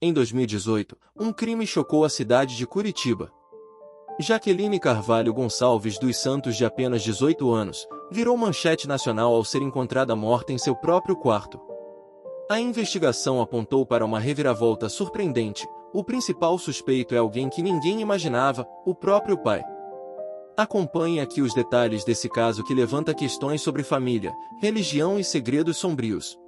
Em 2018, um crime chocou a cidade de Curitiba. Jaqueline Carvalho Gonçalves dos Santos, de apenas 18 anos, virou manchete nacional ao ser encontrada morta em seu próprio quarto. A investigação apontou para uma reviravolta surpreendente. O principal suspeito é alguém que ninguém imaginava, o próprio pai. Acompanhe aqui os detalhes desse caso que levanta questões sobre família, religião e segredos sombrios.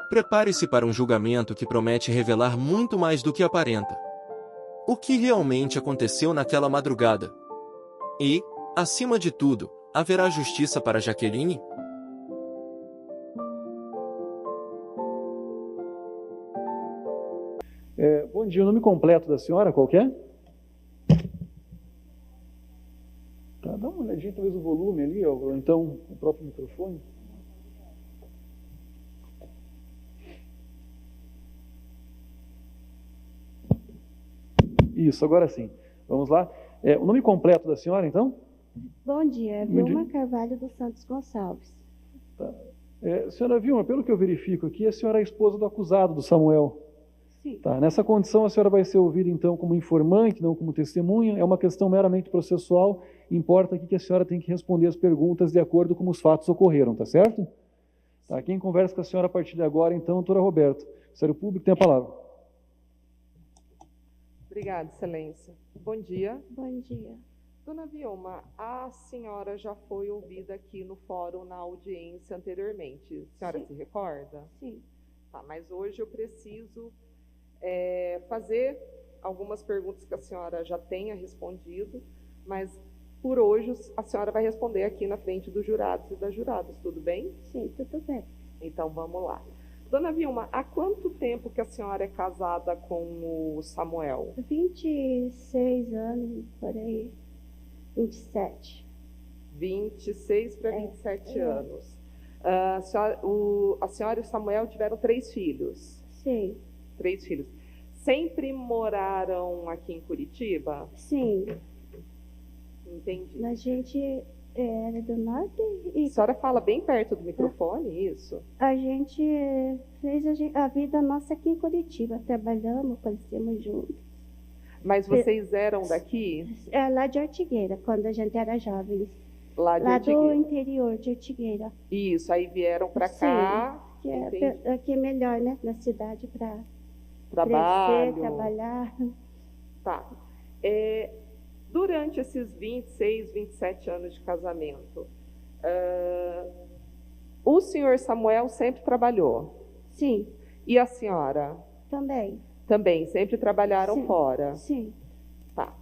Prepare-se para um julgamento que promete revelar muito mais do que aparenta. O que realmente aconteceu naquela madrugada? E, acima de tudo, haverá justiça para Jaqueline? Bom dia, o nome completo da senhora qual que é? Tá, dá uma olhadinha, talvez o volume ali, ou então o próprio microfone. Isso, agora sim. Vamos lá. O nome completo da senhora, então? Bom dia, Vilma Carvalho dos Santos Gonçalves. Tá. Senhora Vilma, pelo que eu verifico aqui, a senhora é a esposa do acusado, do Samuel. Sim. Tá. Nessa condição, a senhora vai ser ouvida, então, como informante, não como testemunha. É uma questão meramente processual. Importa aqui que a senhora tem que responder as perguntas de acordo com os fatos ocorreram, tá certo? Tá. Quem conversa com a senhora a partir de agora, então, doutora Roberto. Ministério Público tem a palavra. Obrigada, Excelência. Bom dia. Bom dia. Dona Vilma, a senhora já foi ouvida aqui no fórum, na audiência anteriormente. A senhora se recorda? Sim. Tá, mas hoje eu preciso fazer algumas perguntas que a senhora já tenha respondido, mas por hoje a senhora vai responder aqui na frente dos jurados e das juradas, tudo bem? Sim, tudo bem. Então vamos lá. Dona Vilma, há quanto tempo que a senhora é casada com o Samuel? 26 anos, por aí. 27. 26 para 27 anos. A senhora e o Samuel tiveram 3 filhos? Sim. 3 filhos. Sempre moraram aqui em Curitiba? Sim. Entendi. A gente era do norte e... A senhora fala bem perto do microfone, isso? A gente fez a vida nossa aqui em Curitiba. Trabalhamos, conhecemos juntos. Mas vocês eram daqui? Lá de Ortigueira, quando a gente era jovem. Lá do interior de Ortigueira. Isso, aí vieram para cá. Que aqui é melhor, né? Na cidade para crescer, trabalhar. Tá. Durante esses 26, 27 anos de casamento, o senhor Samuel sempre trabalhou? Sim. E a senhora? Também. Também, sempre trabalharam fora? Sim. Tá.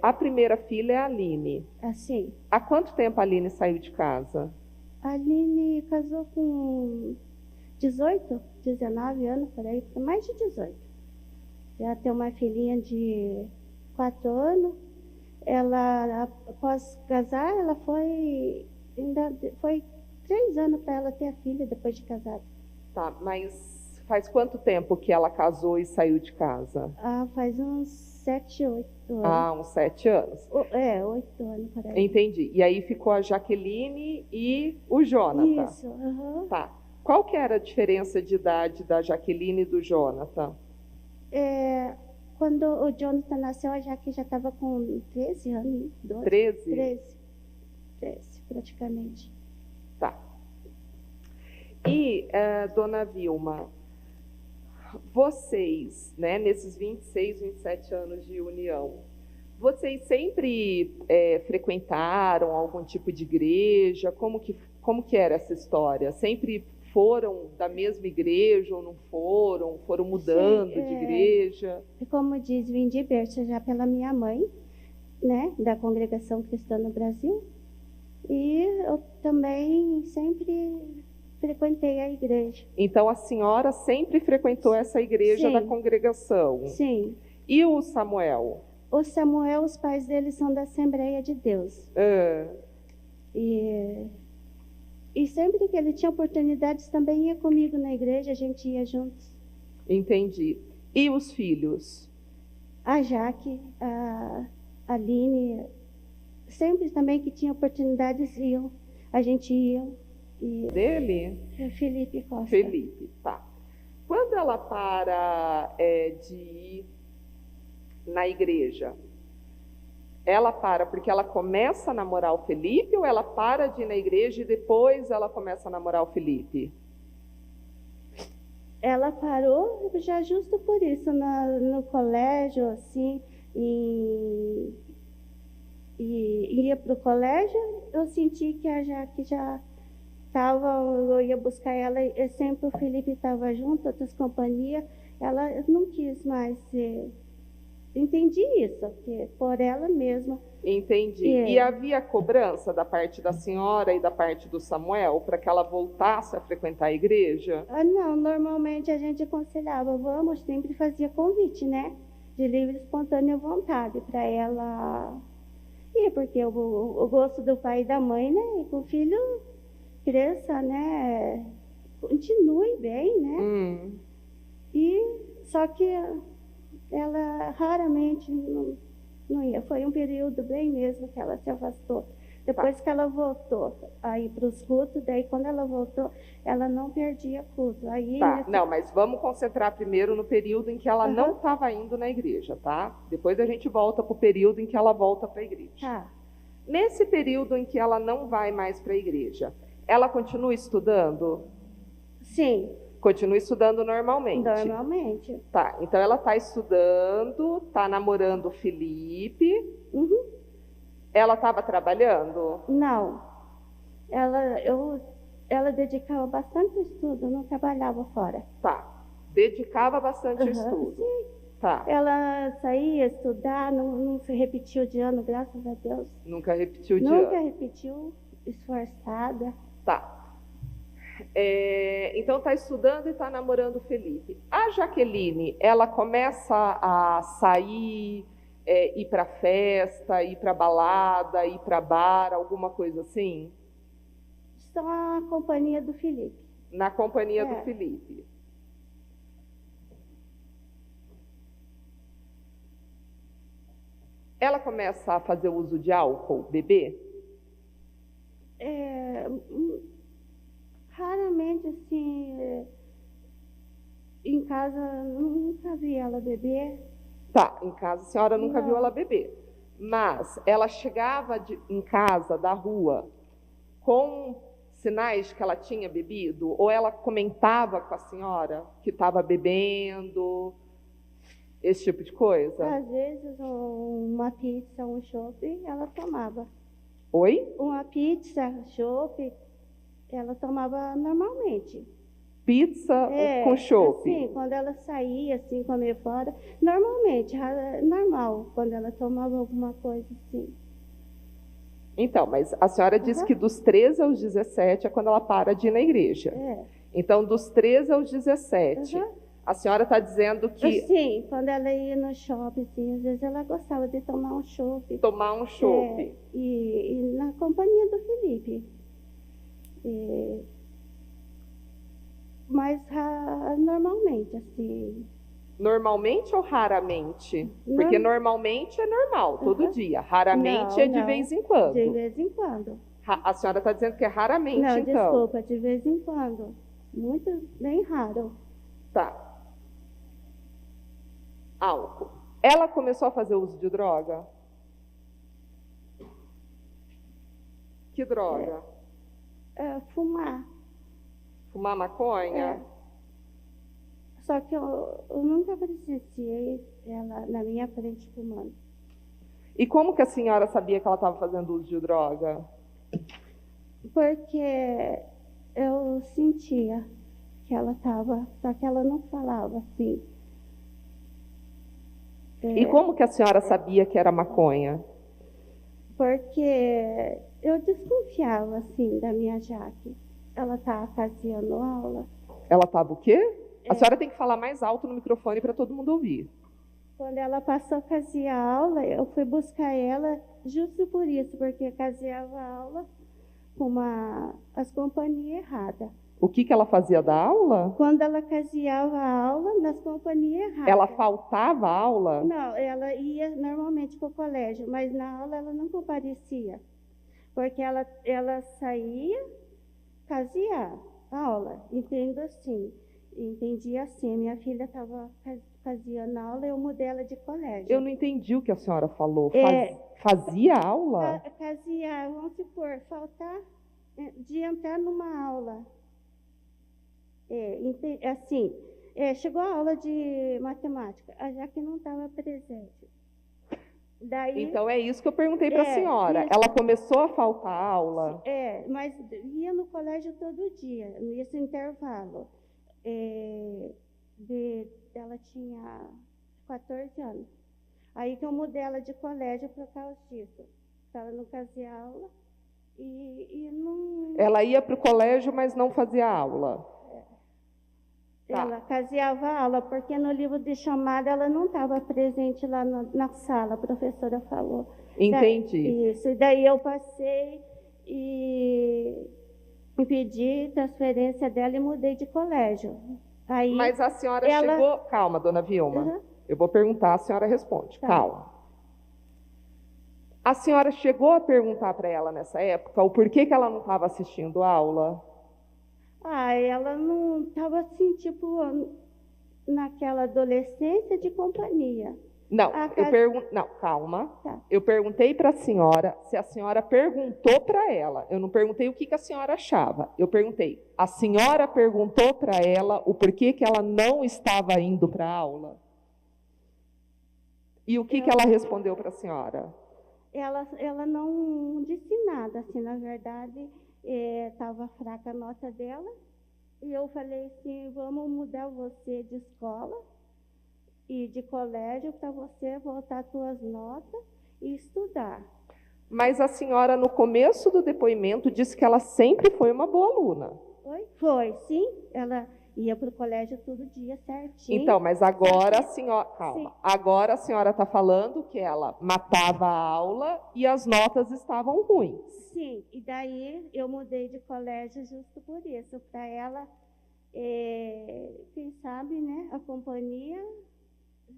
A primeira filha é a Aline. Sim. Há quanto tempo a Aline saiu de casa? A Aline casou com 18, 19 anos, por aí, mais de 18. Já tem uma filhinha de 4 anos. Ela, após casar, ela foi 3 anos para ela ter a filha depois de casada. Tá, mas faz quanto tempo que ela casou e saiu de casa? Faz uns 7, 8 anos. Uns 7 anos. 8 anos, por aí. Entendi. E aí ficou a Jaqueline e o Jonathan. Isso, uhum. Tá. Qual que era a diferença de idade da Jaqueline e do Jonathan? Quando o Jonathan nasceu, a Jaque já estava com 13 anos. 12, 13? 13, praticamente. Tá. E, dona Vilma, vocês, né, nesses 26, 27 anos de união, vocês sempre frequentaram algum tipo de igreja? Como que era essa história? Sempre foram da mesma igreja ou não foram? Foram mudando de igreja? Como diz, vim de berço já pela minha mãe, né, da Congregação Cristã no Brasil. E eu também sempre frequentei a igreja. Então a senhora sempre frequentou essa igreja da congregação? Sim. E o Samuel? O Samuel, os pais dele são da Assembleia de Deus. E sempre que ele tinha oportunidades, também ia comigo na igreja, a gente ia juntos. Entendi. E os filhos? A Jaque, a Aline, sempre também que tinha oportunidades, iam. A gente ia. Dele? Felipe Costa. Felipe, tá. Quando ela para de ir na igreja, ela para porque ela começa a namorar o Felipe ou ela para de ir na igreja e depois ela começa a namorar o Felipe? Ela parou já justo por isso, no colégio, assim, e ia para o colégio, eu senti que a Jaque já estava, eu ia buscar ela, e sempre o Felipe estava junto, outras companhias, ela não quis mais ser. Entendi isso, que por ela mesma. Entendi. E havia cobrança da parte da senhora e da parte do Samuel para que ela voltasse a frequentar a igreja? Não, normalmente a gente aconselhava, vamos, sempre fazia convite, né? De livre e espontânea vontade para ela ir, porque o gosto do pai e da mãe, né? E que o filho cresça, né? Continue bem, né? E só que ela raramente não ia. Foi um período bem mesmo que ela se afastou. Depois que ela voltou a ir para os cultos, daí quando ela voltou, ela não perdia culto. Aí, Não, mas vamos concentrar primeiro no período em que ela não estava indo na igreja, tá? Depois a gente volta para o período em que ela volta para a igreja. Tá. Nesse período em que ela não vai mais para a igreja, ela continua estudando? Sim. Continua estudando normalmente? Normalmente. Tá, então ela está estudando, está namorando o Felipe. Ela estava trabalhando? Não. Ela dedicava bastante estudo, não trabalhava fora. Tá, dedicava bastante ao estudo. Sim. Tá. Ela saía estudar, não se repetiu de ano, graças a Deus. Nunca repetiu de ano? Nunca repetiu, esforçada. Tá. Então está estudando e está namorando o Felipe. A Jaqueline, ela começa a sair, ir para festa, ir para balada, ir para bar, alguma coisa assim? Só a companhia do Felipe. Na companhia do Felipe. Ela começa a fazer uso de álcool, beber? Raramente, assim, em casa, nunca vi ela beber. Tá, em casa a senhora nunca viu ela beber. Mas ela chegava em casa, da rua, com sinais que ela tinha bebido? Ou ela comentava com a senhora que estava bebendo? Esse tipo de coisa? Às vezes, uma pizza, um chopp, ela tomava. Oi? Uma pizza, chopp, ela tomava normalmente. Pizza com chopp? Sim, quando ela saía, assim, comer fora, normalmente, normal, quando ela tomava alguma coisa assim. Então, mas a senhora disse que dos 13 aos 17 é quando ela para de ir na igreja. Então, dos 13 aos 17, a senhora está dizendo que... Sim, quando ela ia no shopping, assim, às vezes ela gostava de tomar um chopp. Tomar um chopp. E na companhia do Felipe. Mas normalmente, assim... Normalmente ou raramente? Porque normalmente é normal, todo dia. Raramente é de vez em quando. De vez em quando. A senhora está dizendo que é raramente, não, então? Não, desculpa, de vez em quando. Muito, bem raro. Tá. Álcool. Ela começou a fazer uso de droga? Que droga? Fumar. Fumar maconha? Só que eu nunca presenciei ela na minha frente fumando. E como que a senhora sabia que ela estava fazendo uso de droga? Porque eu sentia que ela estava, só que ela não falava assim. E como que a senhora sabia que era maconha? Porque eu desconfiava, assim, da minha Jaque. Ela estava fazendo aula. Ela estava o quê? A senhora tem que falar mais alto no microfone para todo mundo ouvir. Quando ela passou a fazer aula, eu fui buscar ela justo por isso, porque fazia aula com as companhias erradas. O que ela fazia da aula? Quando ela caseava a aula nas companhias erradas. Ela faltava a aula? Não, ela ia normalmente para o colégio, mas na aula ela não comparecia. Porque ela saía, fazia a aula, entendo assim. Entendi assim, minha filha fazia na aula, eu mudei ela de colégio. Eu não entendi o que a senhora falou. É. Fazia aula? Fazia, vamos supor, faltar de entrar numa aula. Assim, chegou a aula de matemática, já que não estava presente. Daí, então é isso que eu perguntei para a senhora. Isso. Ela começou a faltar aula? Mas ia no colégio todo dia, nesse intervalo. Ela tinha 14 anos. Aí que eu mudei ela de colégio por causa disso. Ela não fazia aula e não... Ela ia para o colégio, mas não fazia aula? Tá. Ela fazia aula, porque no livro de chamada ela não estava presente lá na sala, a professora falou. Entendi. Isso, e daí eu passei e pedi transferência dela e mudei de colégio. Aí, mas a senhora chegou... Calma, dona Vilma. Uhum. Eu vou perguntar, a senhora responde. Tá. Calma. A senhora chegou a perguntar para ela nessa época o porquê que ela não estava assistindo a aula? Ela não estava assim, tipo, naquela adolescência de companhia. Não, não, calma. Tá. Eu perguntei para a senhora se a senhora perguntou para ela. Eu não perguntei o que a senhora achava. Eu perguntei, a senhora perguntou para ela o porquê que ela não estava indo para a aula? E o que ela respondeu para a senhora? Ela não disse nada, assim, na verdade, estava fraca a nota dela, e eu falei assim, vamos mudar você de escola e de colégio para você voltar às suas notas e estudar. Mas a senhora, no começo do depoimento, disse que ela sempre foi uma boa aluna. Foi, sim, ela ia para o colégio todo dia certinho. Então, mas agora a senhora... Calma. Sim. Agora a senhora está falando que ela matava a aula e as notas estavam ruins. Sim, e daí eu mudei de colégio justo por isso. Para ela, quem sabe, né, a companhia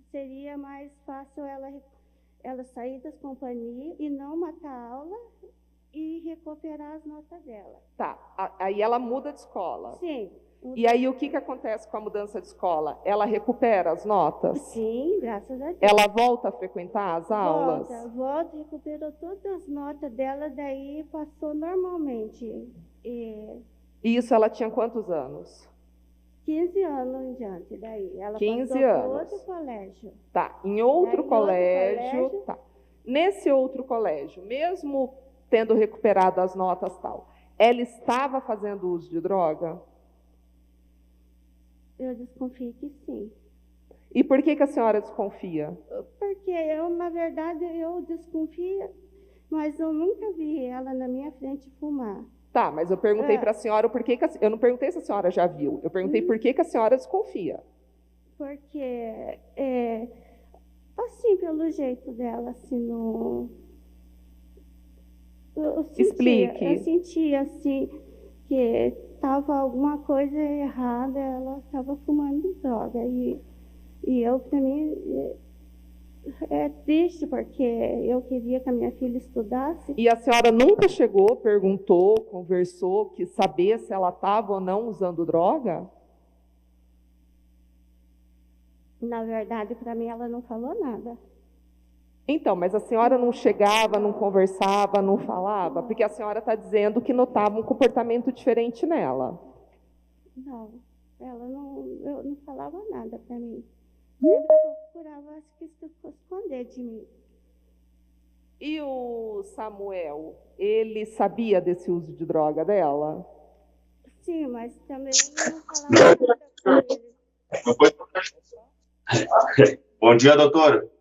seria mais fácil ela sair das companhias e não matar a aula e recuperar as notas dela. Tá, aí ela muda de escola. Sim. E aí, o que acontece com a mudança de escola? Ela recupera as notas? Sim, graças a Deus. Ela volta a frequentar as aulas? Volta, recuperou todas as notas dela, daí passou normalmente. E isso ela tinha quantos anos? 15 anos em diante, daí. Ela 15 passou anos. para outro colégio. Tá, em outro colégio. Tá. Nesse outro colégio, mesmo tendo recuperado as notas tal, ela estava fazendo uso de droga? Eu desconfio que sim. E por que a senhora desconfia? Porque na verdade, eu desconfio, mas eu nunca vi ela na minha frente fumar. Tá, mas eu perguntei para a senhora o porquê que eu não perguntei se a senhora já viu, eu perguntei por que a senhora desconfia. Porque, assim, pelo jeito dela, assim, no... Explique. Eu sentia, assim, que estava alguma coisa errada, ela estava fumando droga. E eu, para mim, é triste, porque eu queria que a minha filha estudasse. E a senhora nunca chegou, perguntou, conversou, quis saber se ela estava ou não usando droga? Na verdade, para mim, ela não falou nada. Então, mas a senhora não chegava, não conversava, não falava? Porque a senhora está dizendo que notava um comportamento diferente nela. Não, ela não falava nada para mim. Sempre eu procurava, acho que esconder de mim. E o Samuel, ele sabia desse uso de droga dela? Sim, mas também não falava nada com ele. Bom dia, doutora.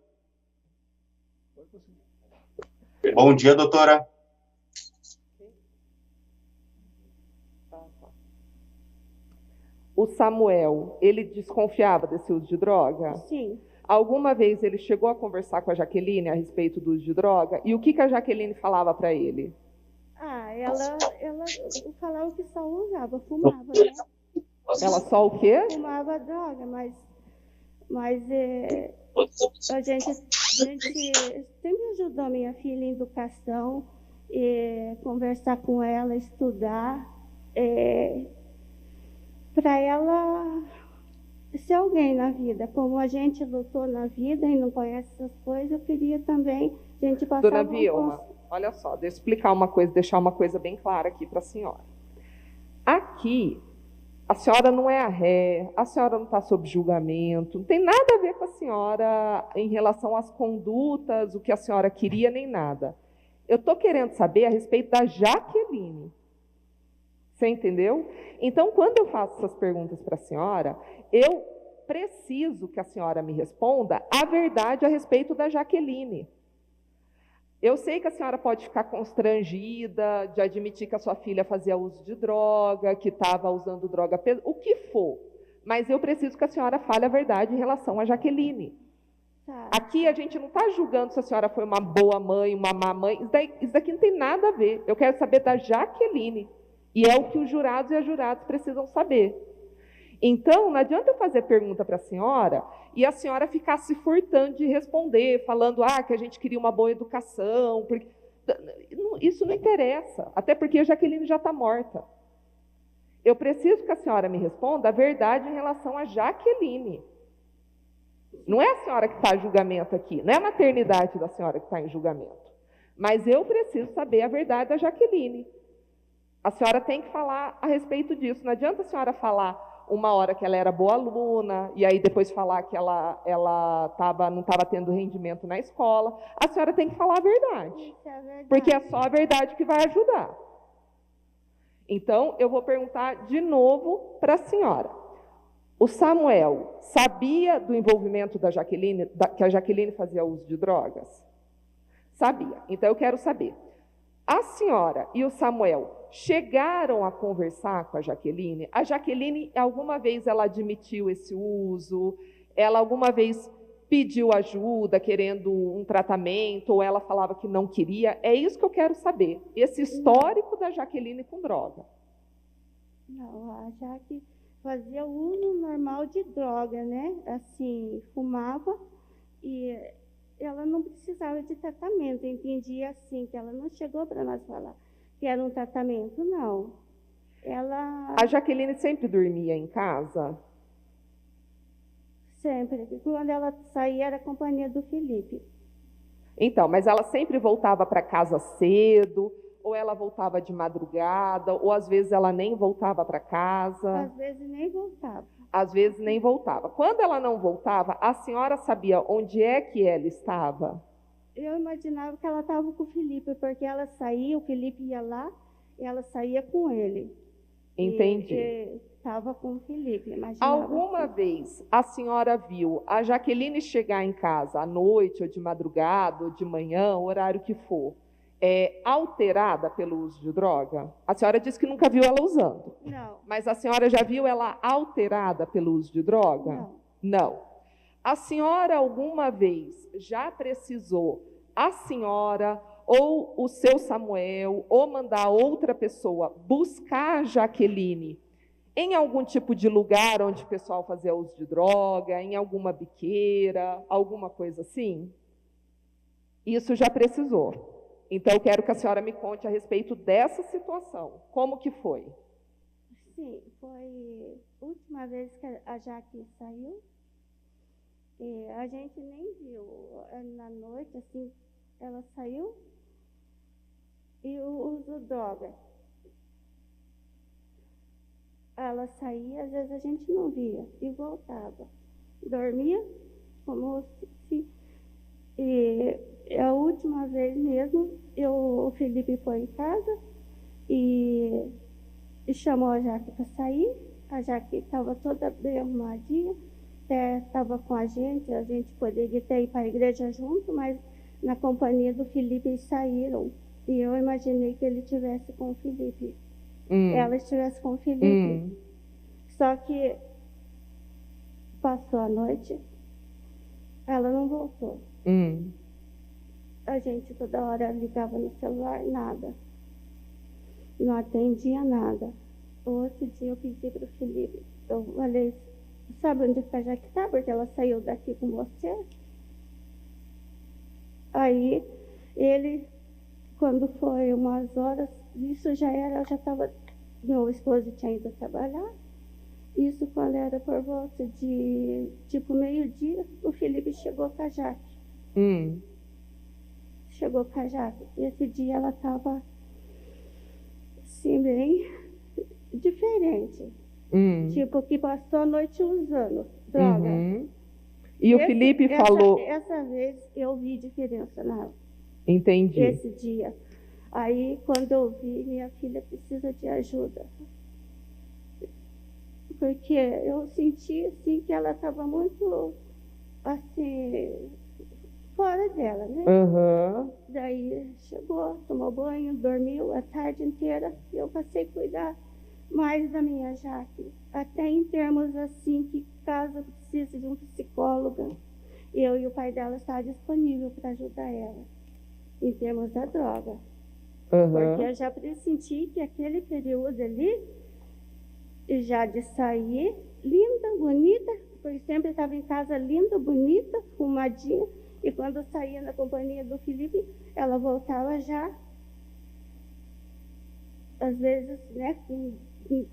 Bom dia, doutora. O Samuel, ele desconfiava desse uso de droga? Sim. Alguma vez ele chegou a conversar com a Jaqueline a respeito do uso de droga? E o que a Jaqueline falava para ele? Ela falava que só usava, fumava, né? Ela só o quê? Fumava droga, mas a gente sempre ajudou minha filha em educação, conversar com ela, estudar, para ela se alguém na vida, como a gente lutou na vida e não conhece essas coisas, eu queria também a gente passar... Dona Vilma, olha só, deixa eu explicar uma coisa, deixar uma coisa bem clara aqui para a senhora. Aqui, a senhora não é a ré, a senhora não está sob julgamento, não tem nada a ver com a senhora em relação às condutas, o que a senhora queria, nem nada. Eu estou querendo saber a respeito da Jaqueline. Você entendeu? Então, quando eu faço essas perguntas para a senhora, eu preciso que a senhora me responda a verdade a respeito da Jaqueline. Eu sei que a senhora pode ficar constrangida de admitir que a sua filha fazia uso de droga, que estava usando droga, o que for. Mas eu preciso que a senhora fale a verdade em relação a Jaqueline. Tá. Aqui a gente não está julgando se a senhora foi uma boa mãe, uma má mãe. Isso daqui não tem nada a ver. Eu quero saber da Jaqueline. E é o que os jurados e as juradas precisam saber. Então, não adianta eu fazer pergunta para a senhora e a senhora ficar se furtando de responder, falando que a gente queria uma boa educação. Porque... Isso não interessa, até porque a Jaqueline já está morta. Eu preciso que a senhora me responda a verdade em relação a Jaqueline. Não é a senhora que está em julgamento aqui, não é a maternidade da senhora que está em julgamento. Mas eu preciso saber a verdade da Jaqueline. A senhora tem que falar a respeito disso. Não adianta a senhora falar uma hora que ela era boa aluna, e aí depois falar que ela não estava tendo rendimento na escola. A senhora tem que falar a verdade. Isso é verdade. Porque é só a verdade que vai ajudar. Então, eu vou perguntar de novo para a senhora. O Samuel sabia do envolvimento da Jaqueline, que a Jaqueline fazia uso de drogas? Sabia. Então, eu quero saber. A senhora e o Samuel chegaram a conversar com a Jaqueline? A Jaqueline, alguma vez, ela admitiu esse uso? Ela alguma vez pediu ajuda, querendo um tratamento, ou ela falava que não queria? É isso que eu quero saber. Esse histórico da Jaqueline com droga. Não, a Jaque fazia uso normal de droga, né? Assim, fumava e ela não precisava de tratamento. Eu entendia assim, que ela não chegou para nós falar que era um tratamento, não. A Jaqueline sempre dormia em casa? Sempre. Quando ela saía, era a companhia do Felipe. Então, mas ela sempre voltava para casa cedo, ou ela voltava de madrugada, ou às vezes ela nem voltava para casa? Às vezes nem voltava. Às vezes nem voltava. Quando ela não voltava, a senhora sabia onde é que ela estava? Eu imaginava que ela estava com o Felipe, porque ela saía, o Felipe ia lá, e ela saía com ele. Entendi. Estava com o Felipe, imaginava. Alguma assim. vez a senhora viu a Jaqueline chegar em casa à noite, ou de madrugada, ou de manhã, o horário que for, alterada pelo uso de droga? A senhora disse que nunca viu ela usando. Não. Mas a senhora já viu ela alterada pelo uso de droga? Não. Não. A senhora alguma vez já precisou, a senhora ou o seu Samuel, ou mandar outra pessoa buscar a Jaqueline em algum tipo de lugar onde o pessoal fazia uso de droga, em alguma biqueira, alguma coisa assim? Isso já precisou. Então, eu quero que a senhora me conte a respeito dessa situação. Como que foi? Sim, foi a última vez que a Jaque saiu. E a gente nem viu. Na noite, assim, ela saiu e o uso de droga. Ela saía, às vezes a gente não via e voltava. Dormia, como se... E a última vez mesmo, o Felipe foi em casa e chamou a Jaque para sair. A Jaque estava toda bem arrumadinha, estava com a gente poderia ter ido para a igreja junto, mas na companhia do Felipe eles saíram. E eu imaginei que ele estivesse com o Felipe. Ela estivesse com o Felipe. Só que passou a noite, ela não voltou. A gente toda hora ligava no celular, nada. Não atendia nada. Outro dia eu pedi para o Felipe, eu falei, sabe onde a Jaque está? Porque ela saiu daqui com você. Aí ele, quando foi umas horas, isso já estava, meu esposo tinha ido trabalhar. Isso quando era por volta de, tipo, meio-dia, o Felipe chegou com a Jaque. Chegou com a Jaque. Esse dia ela estava, assim, bem diferente. Tipo, que passou a noite usando droga. E o Felipe falou... Essa vez eu vi diferença nela. Entendi. Esse dia. Aí, quando eu vi, minha filha precisa de ajuda. Porque eu senti, assim, que ela estava muito, assim, fora dela, né? Daí chegou, tomou banho, dormiu a tarde inteira e eu passei a cuidar mais da minha Jaque. Até em termos, assim, que caso precise de um psicólogo, eu e o pai dela está disponível para ajudar ela, em termos da droga. Porque eu já pressenti que aquele período ali, já de sair, linda, bonita, porque sempre estava em casa linda, bonita, arrumadinha, e quando eu saía na companhia do Felipe, ela voltava já, às vezes, né, com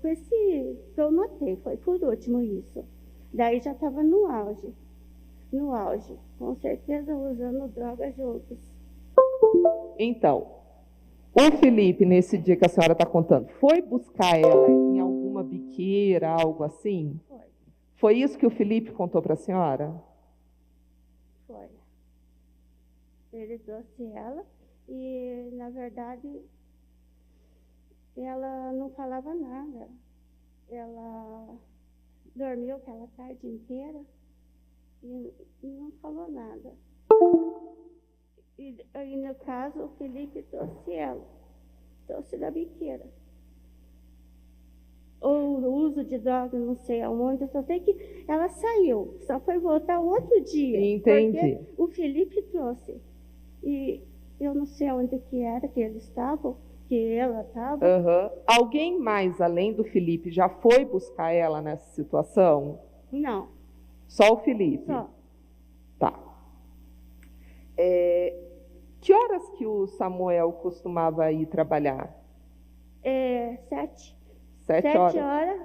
esse que eu notei, foi por último isso. Daí já estava no auge, com certeza usando drogas juntos. Então, o Felipe, nesse dia que a senhora está contando, foi buscar ela em alguma biqueira, algo assim? Foi. Foi isso que o Felipe contou para a senhora? Foi. Ele trouxe ela e, na verdade, ela não falava nada. Ela dormiu aquela tarde inteira e não falou nada. E aí, no caso, o Felipe trouxe ela, trouxe da biqueira. Ou o uso de droga, não sei aonde, eu só sei que ela saiu, só foi voltar outro dia. Entendi. Porque o Felipe trouxe. E eu não sei onde que era que eles estavam, que ela estava. Alguém mais, além do Felipe, já foi buscar ela nessa situação? Não. Só o Felipe? Só. Tá. Que horas que o Samuel costumava ir trabalhar? 7. 7 horas? 7 horas,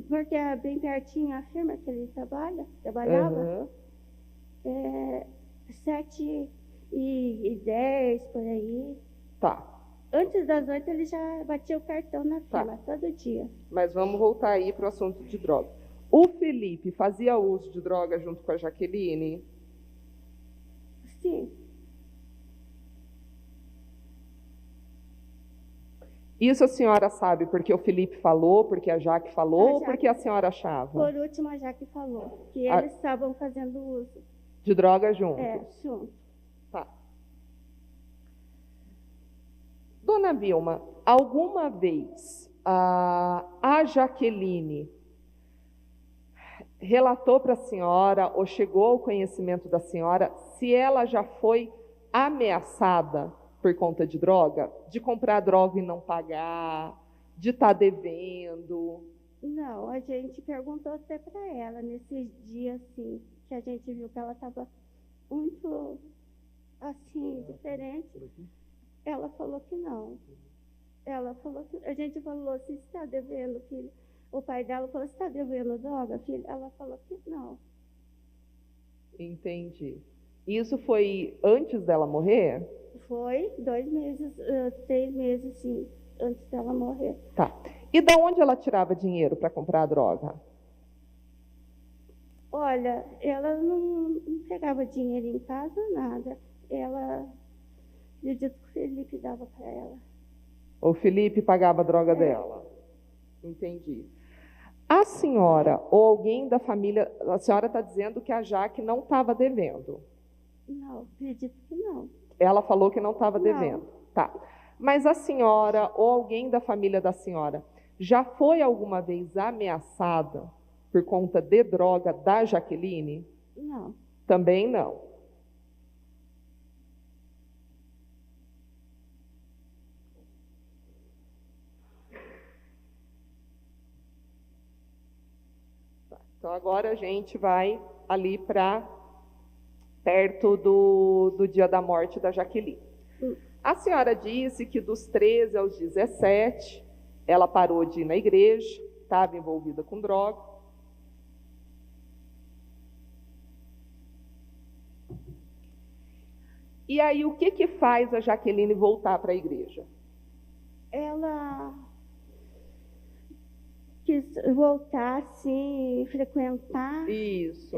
porque é bem pertinho a firma que ele trabalhava. 7h10, por aí. Tá. Antes das 8 ele já batia o cartão na firma, todo dia. Mas vamos voltar aí para o assunto de droga. O Felipe fazia uso de droga junto com a Jaqueline? Sim. Isso a senhora sabe porque o Felipe falou, porque a Jaque falou, ou porque a senhora achava? Por último, a Jaque falou que eles estavam fazendo uso. De droga juntos? Junto. Tá. Dona Vilma, alguma vez a Jaqueline relatou para a senhora, ou chegou ao conhecimento da senhora, se ela já foi ameaçada por conta de droga? De comprar droga e não pagar, de estar devendo? Não, a gente perguntou até para ela, nesses dias, assim, que a gente viu que ela estava muito, assim, diferente. Ela falou que não. Ela falou que... A gente falou assim, você está devendo, filho? O pai dela falou, você está devendo droga, filho? Ela falou que não. Entendi. Isso foi antes dela morrer? Foi 2 meses, 3 meses, sim, antes dela morrer. Tá. E da onde ela tirava dinheiro para comprar a droga? Olha, ela não pegava dinheiro em casa, nada. Ela, acredito que o Felipe dava para ela. O Felipe pagava a droga dela? Entendi. A senhora ou alguém da família, a senhora está dizendo que a Jaque não estava devendo? Não, acredito que não. Ela falou que não estava devendo. Tá. Mas a senhora ou alguém da família da senhora já foi alguma vez ameaçada por conta de droga da Jaqueline? Não. Também não. Tá. Então agora a gente vai ali para perto do dia da morte da Jaqueline. A senhora disse que dos 13 aos 17, ela parou de ir na igreja, estava envolvida com droga. E aí, o que faz a Jaqueline voltar para a igreja? Ela quis voltar, assim, frequentar. Isso.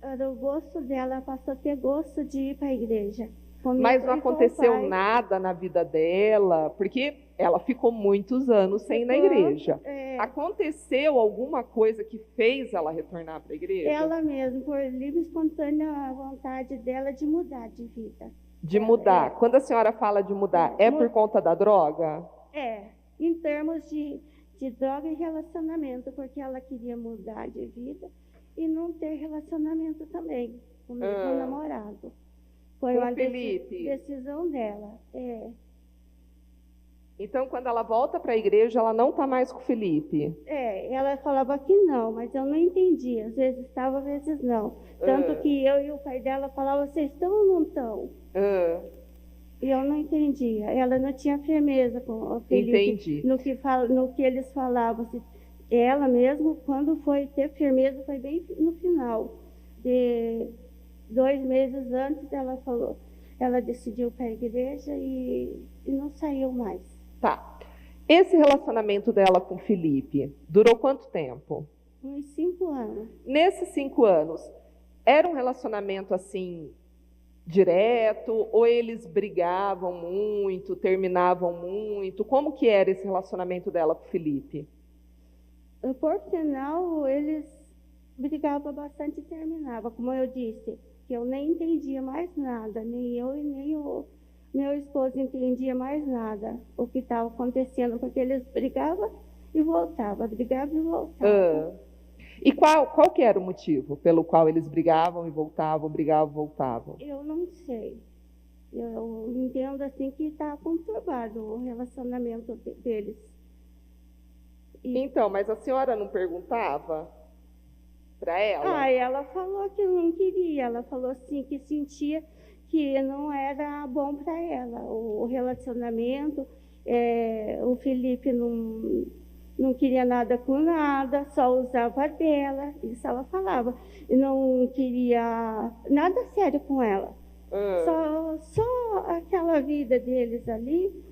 Era o gosto dela, ela passou a ter gosto de ir para a igreja. Mas não aconteceu nada na vida dela, porque ela ficou muitos anos sem ir na igreja. Aconteceu alguma coisa que fez ela retornar para a igreja? Ela mesma, por livre e espontânea vontade dela de mudar de vida. De mudar. Quando a senhora fala de mudar, é por conta da droga? Em termos de droga e relacionamento, porque ela queria mudar de vida e não ter relacionamento também com o mesmo namorado. Foi uma decisão dela. Então, quando ela volta para a igreja, ela não está mais com o Felipe? Ela falava que não, mas eu não entendia. Às vezes estava, às vezes não. Tanto que eu e o pai dela falavam, vocês estão ou não estão? E eu não entendia. Ela não tinha firmeza com o Felipe. No que eles falavam. Ela mesmo, quando foi ter firmeza, foi bem no final. 2 meses antes, ela falou, ela decidiu para a igreja e não saiu mais. Tá. Esse relacionamento dela com o Felipe durou quanto tempo? Uns 5 anos. Nesses 5 anos, era um relacionamento assim, direto, ou eles brigavam muito, terminavam muito? Como que era esse relacionamento dela com o Felipe? Por final, eles brigavam bastante e terminavam. Como eu disse, que eu nem entendia mais nada, nem eu e nem o meu esposo entendia mais nada o que estava acontecendo, porque eles brigavam e voltavam, brigavam e voltavam. E qual que era o motivo pelo qual eles brigavam e voltavam, brigavam e voltavam? Eu não sei. Eu entendo assim que está conturbado o relacionamento deles. Então, mas a senhora não perguntava para ela? Ela falou que não queria. Ela falou assim que sentia que não era bom para ela o relacionamento. O Felipe não queria nada com nada, só usava dela. Isso ela falava. E não queria nada sério com ela. Só aquela vida deles ali.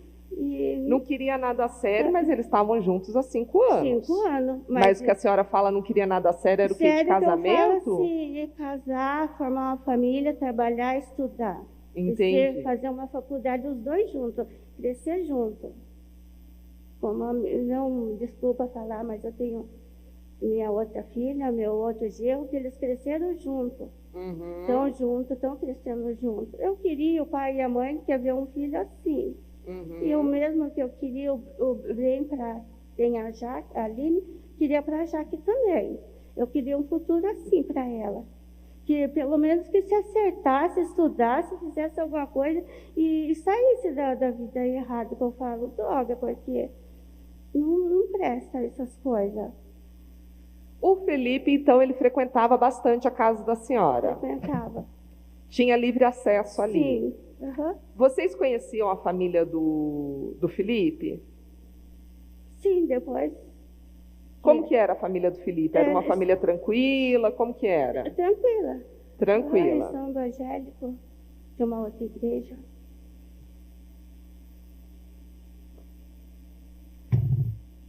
Não queria nada sério, mas eles estavam juntos há 5 anos. 5 anos. Mas o que a senhora fala não queria nada sério, era o quê? De casamento? Eu falo assim, de casar, formar uma família, trabalhar, estudar. Entendi. Fazer uma faculdade, os dois juntos, crescer junto. Não, desculpa falar, mas eu tenho minha outra filha, meu outro genro, que eles cresceram juntos. Estão juntos, estão crescendo juntos. Eu queria, o pai e a mãe, quer ver um filho assim. E o mesmo que eu queria o bem para a Jaque, a Aline, queria para a Jaque também. Eu queria um futuro assim para ela. Que pelo menos que se acertasse, estudasse, fizesse alguma coisa e saísse da vida errada, que eu falo, droga, porque não presta essas coisas. O Felipe, então, ele frequentava bastante a casa da senhora? Frequentava. Tinha livre acesso ali? Sim. Uhum. Vocês conheciam a família do Felipe? Sim, depois. Como que era a família do Felipe? Era uma família tranquila? Como que era? Tranquila. Tranquila. Eles são evangélicos de uma outra igreja.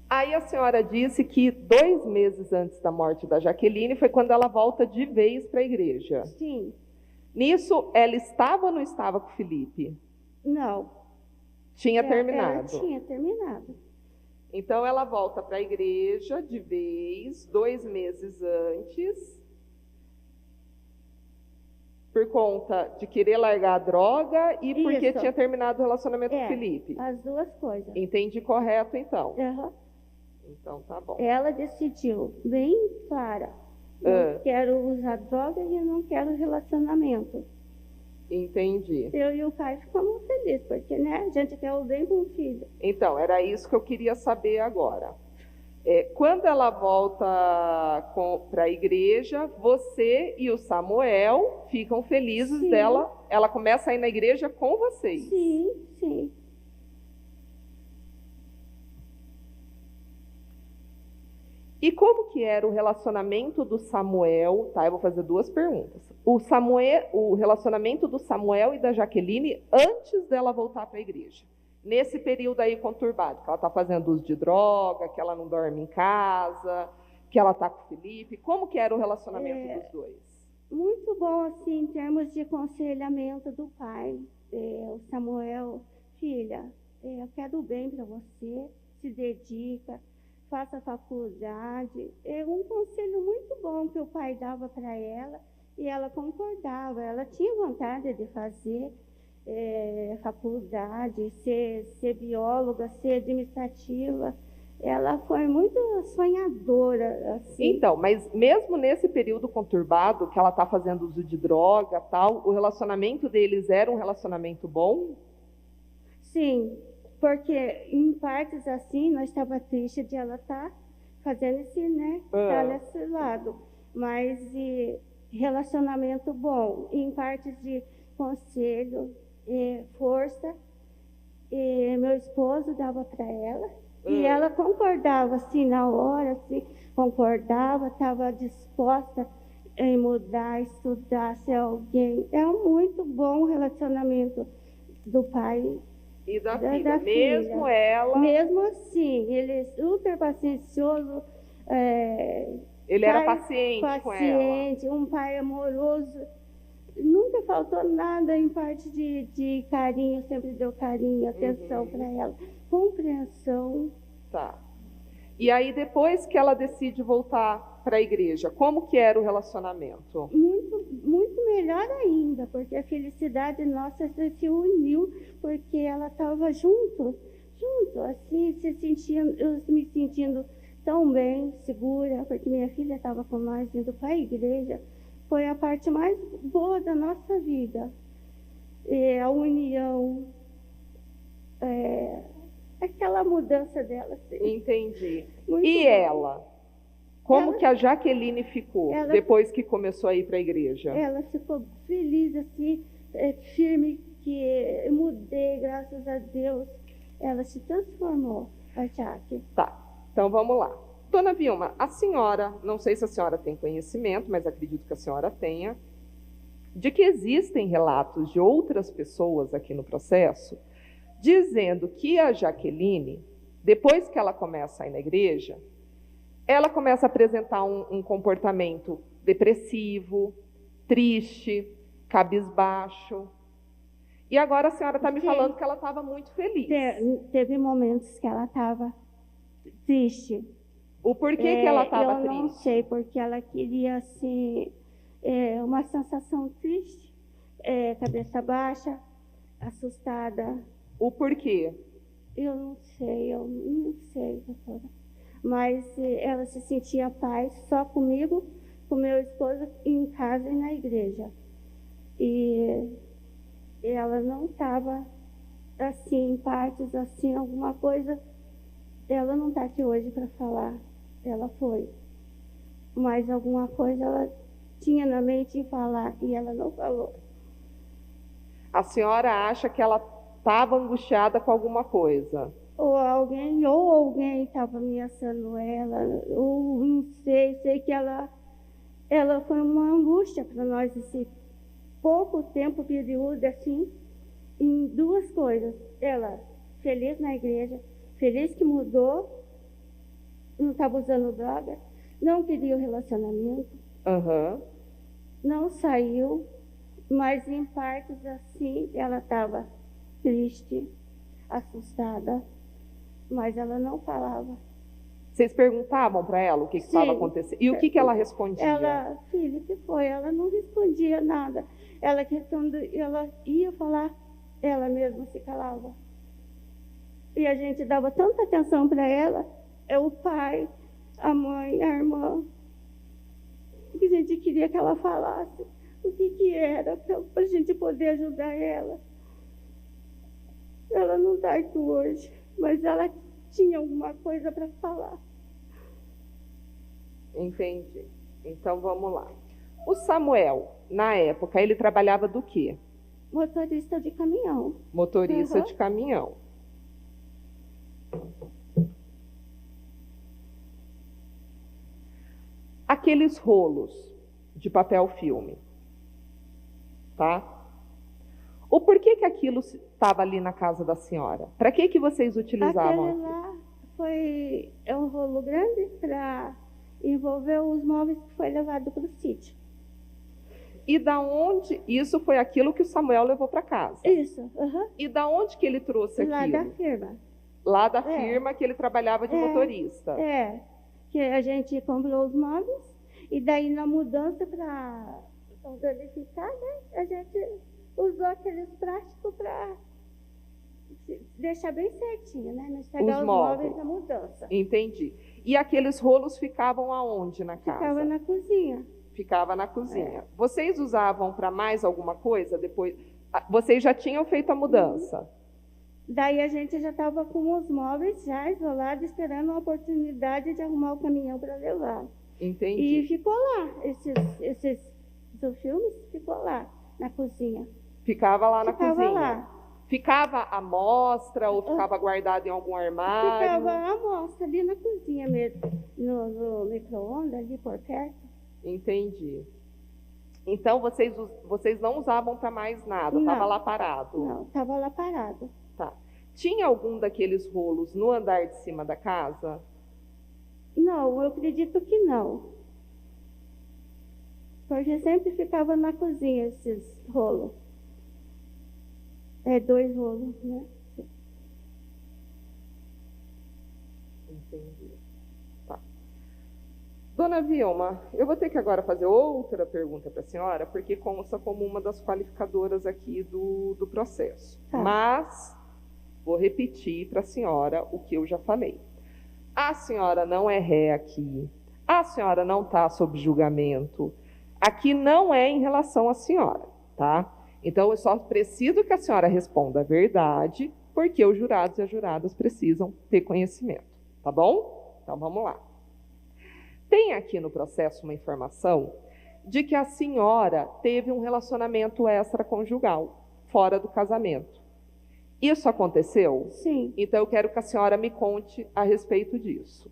Aí a senhora disse que 2 meses antes da morte da Jaqueline foi quando ela volta de vez para a igreja. Sim. Nisso, ela estava ou não estava com o Felipe? Não. Tinha terminado? Ela tinha terminado. Então, ela volta para a igreja de vez, 2 meses antes, por conta de querer largar a droga e porque tinha terminado o relacionamento com o Felipe. As duas coisas. Entendi correto, então? Uhum. Então, tá bom. Ela decidiu, bem clara, não quero usar droga e não quero relacionamento. Entendi. Eu e o pai ficamos felizes, porque a gente quer o bem com o filho. Então, era isso que eu queria saber agora. Quando ela volta para a igreja, você e o Samuel ficam felizes dela. Ela começa a ir na igreja com vocês. Sim, sim. E como que era o relacionamento do Samuel, tá? Eu vou fazer duas perguntas. O relacionamento do Samuel e da Jaqueline antes dela voltar para a igreja. Nesse período aí conturbado, que ela está fazendo uso de droga, que ela não dorme em casa, que ela está com o Felipe. Como que era o relacionamento dos dois? Muito bom, assim, em termos de aconselhamento do pai. O Samuel, filha, eu quero o bem para você, se dedica, faça faculdade. É um conselho muito bom que o pai dava para ela e ela concordava. Ela tinha vontade de fazer faculdade, ser bióloga, ser administrativa. Ela foi muito sonhadora, assim. Então, mas mesmo nesse período conturbado, que ela está fazendo uso de droga, tal, o relacionamento deles era um relacionamento bom? Sim, porque em partes assim, nós estávamos tristes de ela estar fazendo esse, né, tá nesse lado. Mas relacionamento bom, em partes de conselho, força, meu esposo dava para ela. E ela concordava, assim, na hora, assim, concordava, estava disposta em mudar, estudar, ser alguém. É um muito bom relacionamento do pai e da filha. filha. Mesmo ela... Mesmo assim, ele é super paciencioso. Ele era paciente com ela. Um pai amoroso. Nunca faltou nada em parte de carinho, sempre deu carinho, atenção para ela. Compreensão. Tá. E aí, depois que ela decide voltar para a igreja, como que era o relacionamento? Muito, muito melhor ainda, porque a felicidade nossa se uniu, porque ela estava junto, assim, eu me sentindo tão bem, segura, porque minha filha estava com nós indo para a igreja. Foi a parte mais boa da nossa vida. A união, aquela mudança dela. Assim. Entendi. Muito e bom. Ela? Como que a Jaqueline ficou depois que começou a ir para a igreja? Ela ficou feliz, assim, firme, que eu mudei, graças a Deus. Ela se transformou, a Jaque. Tá, então vamos lá. Dona Vilma, a senhora, não sei se a senhora tem conhecimento, mas acredito que a senhora tenha, de que existem relatos de outras pessoas aqui no processo, dizendo que a Jaqueline, depois que ela começa a ir na igreja, ela começa a apresentar um comportamento depressivo, triste, cabisbaixo. E agora a senhora está me falando que ela estava muito feliz. Teve momentos que ela estava triste. O porquê que ela estava triste? Eu não sei, porque ela queria, assim, uma sensação triste, cabeça baixa, assustada. O porquê? Eu não sei, doutora. Mas ela se sentia paz só comigo, com meu esposo, em casa e na igreja. E ela não estava, assim, em partes, assim, alguma coisa. Ela não está aqui hoje para falar. Ela foi. Mas alguma coisa ela tinha na mente em falar e ela não falou. A senhora acha que ela estava angustiada com alguma coisa? Ou alguém estava ameaçando ela, ou não sei que ela foi uma angústia para nós esse pouco tempo, período, assim, em duas coisas. Ela feliz na igreja, feliz que mudou, não estava usando droga, não queria o relacionamento, não saiu, mas em partes assim, ela estava triste, assustada, mas ela não falava. Vocês perguntavam para ela o que estava acontecendo? E o que ela respondia? Ela, filha, que foi? Ela não respondia nada. Ela ia falar, ela mesma se calava. E a gente dava tanta atenção para ela, o pai, a mãe, a irmã, que a gente queria que ela falasse o que era, para a gente poder ajudar ela. Ela não está aqui hoje, mas ela tinha alguma coisa para falar. Entendi. Então vamos lá. O Samuel, na época, ele trabalhava do quê? Motorista de caminhão. Motorista de caminhão. aqueles rolos de papel filme, tá? O porquê que aquilo estava ali na casa da senhora? Para que vocês utilizavam? Aquele lá é um rolo grande para envolver os móveis que foi levado para o sítio. E da onde? Isso foi aquilo que o Samuel levou para casa. Isso, aham. E da onde que ele trouxe Lá aquilo? da firma. Lá da firma que ele trabalhava de motorista. É, que a gente comprou os móveis e daí na mudança para danificar, né? A gente usou aqueles plásticos para deixar bem certinho, né? Não estragar os móveis na mudança. Entendi. E aqueles rolos ficavam aonde na casa? Ficava na cozinha. Ficava na cozinha. Vocês usavam para mais alguma coisa depois? Vocês já tinham feito a mudança? Daí a gente já estava com os móveis já isolados, esperando uma oportunidade de arrumar o caminhão para levar. Entendi. E ficou lá, esses filmes ficou lá, na cozinha. Ficava lá na Ficava cozinha? Lá. Ficava à mostra ou ficava guardado em algum armário? Ficava à mostra, ali na cozinha mesmo, no micro-ondas, ali por perto. Entendi. Então, vocês não usavam para mais nada? Estava lá parado? Não, estava lá parado. Tá. Tinha algum daqueles rolos no andar de cima da casa? Não, eu acredito que não. Porque sempre ficava na cozinha esses rolos. 2 rolos, né? Entendi. Tá. Dona Vilma, eu vou ter que agora fazer outra pergunta para a senhora, porque consta como uma das qualificadoras aqui do processo. Tá. Mas vou repetir para a senhora o que eu já falei. A senhora não é ré aqui, a senhora não está sob julgamento, aqui não é em relação à senhora, tá? Então, eu só preciso que a senhora responda a verdade, porque os jurados e as juradas precisam ter conhecimento, tá bom? Então, vamos lá. Tem aqui no processo uma informação de que a senhora teve um relacionamento extraconjugal, fora do casamento. Isso aconteceu? Sim. Então, eu quero que a senhora me conte a respeito disso.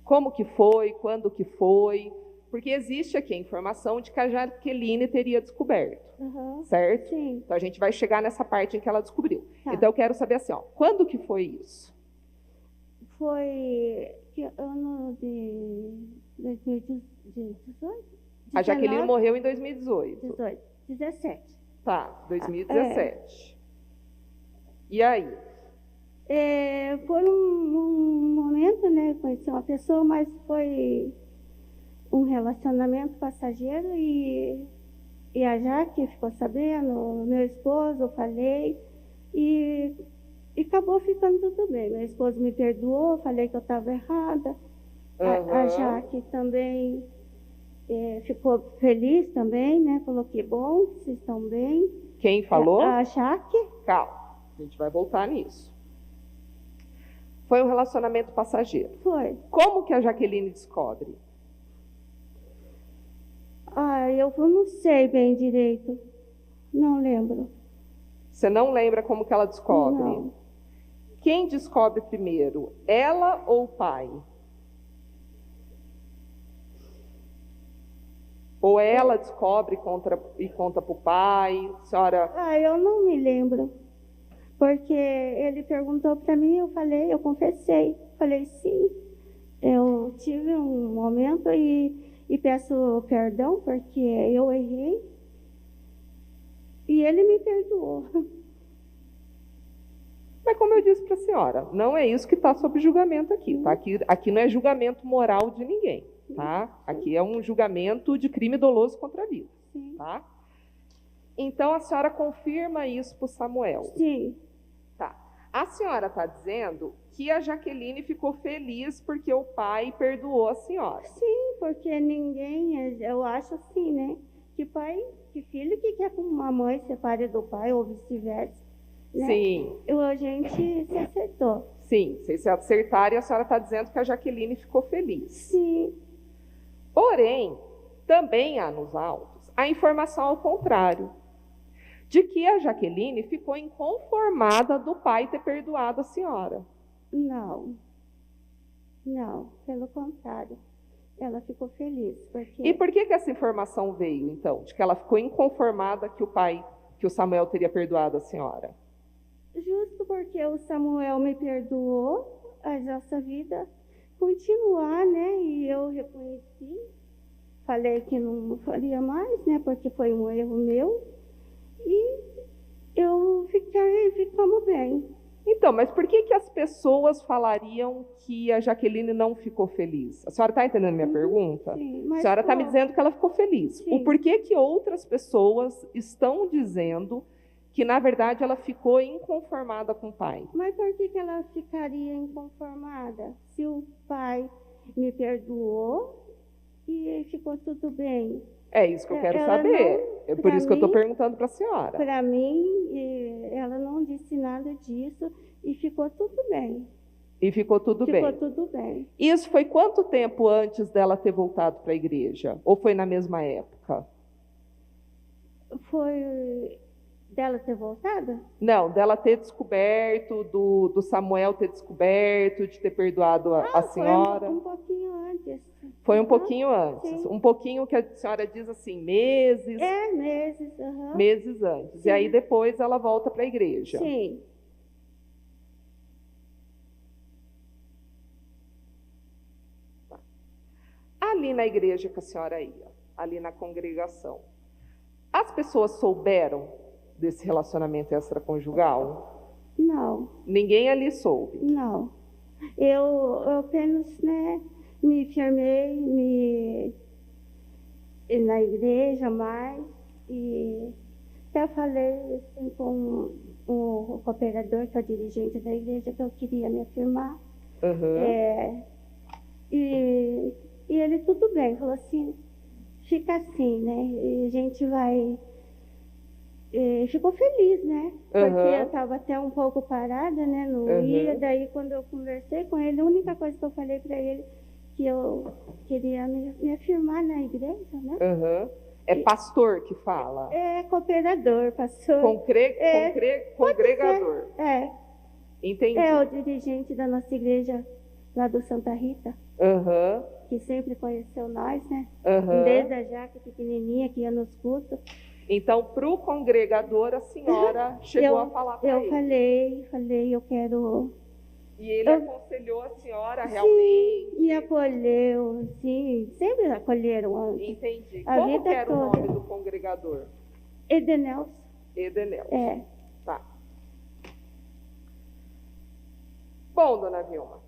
Como que foi? Quando que foi? Porque existe aqui a informação de que a Jaqueline teria descoberto, certo? Sim. Então, a gente vai chegar nessa parte em que ela descobriu. Tá. Então, eu quero saber assim, quando que foi isso? Foi que ano de 2018? A Jaqueline morreu em 2018. 17. Tá, 2017. E aí? Foi um momento, né? Conheci uma pessoa, mas foi um relacionamento passageiro e a Jaque ficou sabendo, meu esposo, eu falei, e acabou ficando tudo bem. Meu esposo me perdoou, falei que eu estava errada. A Jaque também ficou feliz também, né? Falou que bom, que vocês estão bem. Quem falou? A Jaque. Calma, a gente vai voltar nisso. Foi um relacionamento passageiro. Foi. Como que a Jaqueline descobre? Eu não sei bem direito. Não lembro. Você não lembra como que ela descobre? Não. Quem descobre primeiro? Ela ou o pai? Ou ela descobre e conta para o pai? Senhora... Eu não me lembro. Porque ele perguntou para mim, eu confessei. Falei, sim, eu tive um momento e peço perdão porque eu errei. E ele me perdoou. Mas como eu disse para a senhora, não é isso que está sob julgamento aqui, tá? Aqui não é julgamento moral de ninguém, tá? Aqui é um julgamento de crime doloso contra a vida, tá? Então, a senhora confirma isso para o Samuel? Sim. Tá. A senhora está dizendo que a Jaqueline ficou feliz porque o pai perdoou a senhora. Sim, porque ninguém, eu acho assim, né? Que filho que quer que uma mãe separe do pai ou vice-versa. Né? Sim. A gente se acertou. Sim, vocês se acertaram e a senhora está dizendo que a Jaqueline ficou feliz. Sim. Porém, também há nos autos a informação ao contrário, de que a Jaqueline ficou inconformada do pai ter perdoado a senhora. Não, pelo contrário. ela ficou feliz. Porque... E por que essa informação veio, então? De que ela ficou inconformada que o Samuel teria perdoado a senhora? Justo porque o Samuel me perdoou, a nossa vida continuar, né? E eu reconheci, falei que não faria mais, né? Porque foi um erro meu. E ficamos bem. Então, mas por que as pessoas falariam que a Jaqueline não ficou feliz? A senhora está entendendo minha pergunta? Sim, A mas senhora está me dizendo que ela ficou feliz. Sim. O porquê que outras pessoas estão dizendo que, na verdade, ela ficou inconformada com o pai? Mas por que ela ficaria inconformada? Se o pai me perdoou e ficou tudo bem. É isso que eu quero Ela saber. É por isso que eu estou mim, perguntando para a senhora. Para mim, ela não disse nada disso e ficou tudo bem. E ficou tudo bem. Ficou tudo bem. Isso foi quanto tempo antes dela ter voltado para a igreja? Ou foi na mesma época? Foi dela ter voltado? Não, dela ter descoberto, do Samuel ter descoberto, de ter perdoado a senhora. Foi um pouquinho antes. Foi um pouquinho antes. Sim. Um pouquinho que a senhora diz assim, meses. Meses. Uhum. Meses antes. Sim. E aí depois ela volta para a igreja. Sim. Ali na igreja que a senhora ia, ali na congregação, as pessoas souberam desse relacionamento extraconjugal? Não. Ninguém ali soube? Não. Eu apenas, né, me firmei na igreja mais e até falei assim, com o cooperador, que é o dirigente da igreja, que eu queria me afirmar. Uhum. E ele, tudo bem, falou assim, fica assim, né? E a gente vai... ficou feliz, né? Porque eu estava até um pouco parada, né? Não ia. Daí, quando eu conversei com ele, a única coisa que eu falei para ele que eu queria me afirmar na igreja, né? Uhum. É pastor que fala? É cooperador, pastor. Congregador. Entendi. É o dirigente da nossa igreja lá do Santa Rita. Uhum. Que sempre conheceu nós, né? Uhum. Desde a Jaque pequenininha, que ia nos cultos. Então, para o congregador, a senhora chegou a falar para ele? Eu falei, eu quero... E ele aconselhou a senhora realmente? Sim, me acolheu, sim, sempre acolheram antes. Entendi. A Como vida que era toda. o nome do congregador? Edenelson. Edenelson. Tá. Bom, dona Vilma,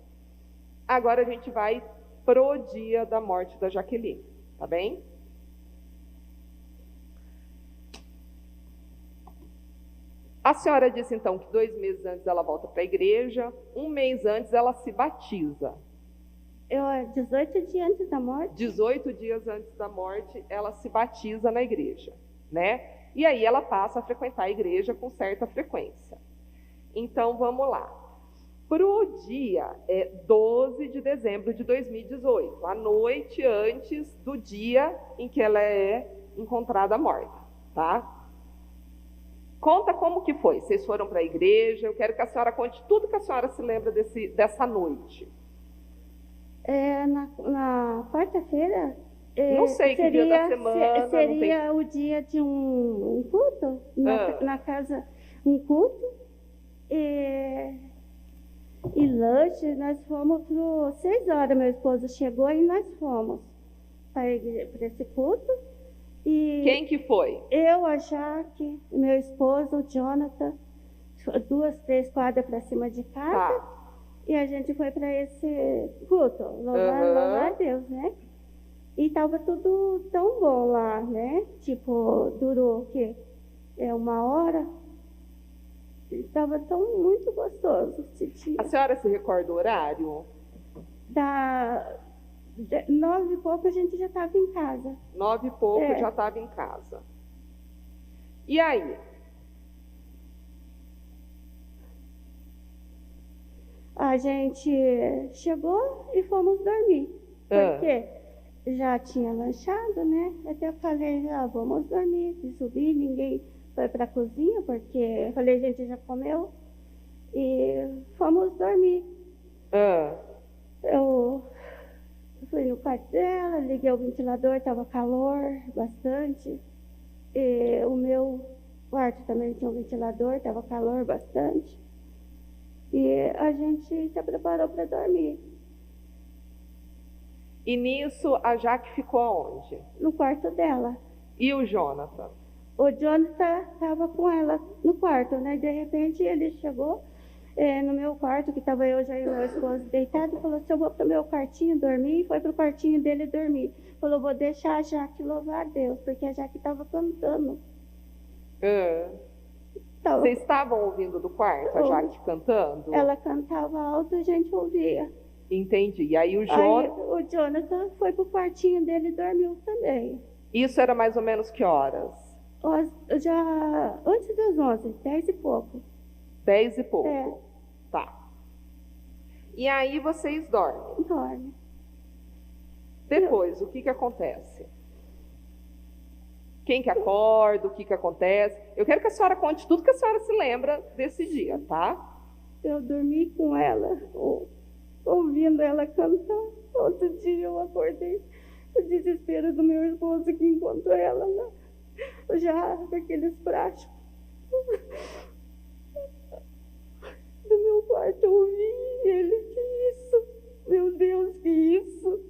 agora a gente vai pro dia da morte da Jaqueline, tá bem? A senhora disse, então, que 2 meses antes ela volta para a igreja, 1 mês antes ela se batiza. 18 dias antes da morte. 18 dias antes da morte, ela se batiza na igreja, né? E aí ela passa a frequentar a igreja com certa frequência. Então, vamos lá. Para o dia 12 de dezembro de 2018, a noite antes do dia em que ela é encontrada morta, tá? Conta como que foi. Vocês foram para a igreja. Eu quero que a senhora conte tudo que a senhora se lembra dessa noite. Na quarta-feira. Não sei que dia da semana. Seria o dia de um culto, na casa, um culto. E lanche, nós fomos para 6 horas. Meu esposo chegou e nós fomos para esse culto. E quem que foi? Eu, a Jaque, meu esposo, o Jonathan, 2, 3 quadras para cima de casa. Tá. E a gente foi para esse culto, louvar a Deus, né? E estava tudo tão bom lá, né? Tipo, durou o quê? 1 hora. Estava muito gostoso esse dia. A senhora se recorda o horário? 9 e pouco a gente já estava em casa. 9 e pouco já estava em casa. E aí? A gente chegou e fomos dormir. Porque já tinha lanchado, né? Até falei, vamos dormir. Se subir, ninguém foi para a cozinha, porque eu falei, a gente já comeu. E fomos dormir. Eu Fui no quarto dela, liguei o ventilador, estava calor, bastante. E o meu quarto também tinha um ventilador, estava calor bastante. E a gente se preparou para dormir. E nisso, a Jaque ficou aonde? No quarto dela. E o Jonathan? O Jonathan estava com ela no quarto, né? De repente ele chegou no meu quarto, que estava eu já e meu esposo deitado, falou assim, eu vou para o meu quartinho dormir, e foi para o quartinho dele dormir. Falou, vou deixar a Jaque louvar a Deus, porque a Jaque estava cantando. Vocês estavam ouvindo do quarto a Jaque cantando? Ela cantava alto e a gente ouvia. Entendi. E aí Aí o Jonathan foi pro quartinho dele e dormiu também. Isso era mais ou menos que horas? Já antes das 11, 10 e pouco. 10 e pouco. É. Tá. E aí vocês dormem. Dorme. Depois, o que acontece? Quem que acorda, o que acontece? Eu quero que a senhora conte tudo que a senhora se lembra desse dia, tá? Eu dormi com ela, ouvindo ela cantar. Outro dia eu acordei, o desespero do meu esposo que encontrou ela já daqueles práticos. Do meu quarto eu ouvi ele, que isso? Meu Deus, que isso?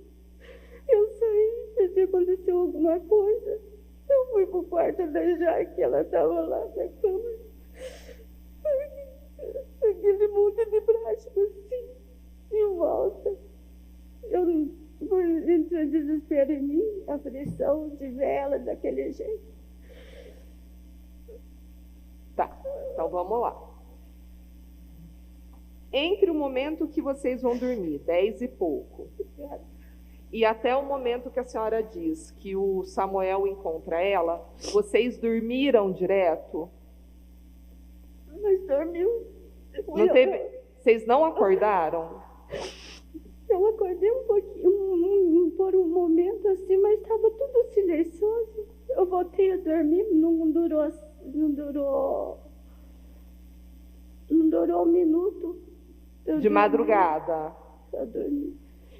Eu saí, pensei que aconteceu alguma coisa. Eu fui pro quarto da Jaque, ela estava lá na cama. Aquele monte de prático assim, em volta. Entrou desespero em mim, a pressão de vela daquele jeito. Tá, então vamos lá. Entre o momento que vocês vão dormir, 10 e pouco, e até o momento que a senhora diz que o Samuel encontra ela, vocês dormiram direto? Mas dormiu. Não teve... Vocês não acordaram? Eu acordei um pouquinho, por um momento assim, mas estava tudo silencioso. Eu voltei a dormir, não durou um minuto. De madrugada? Eu dormi.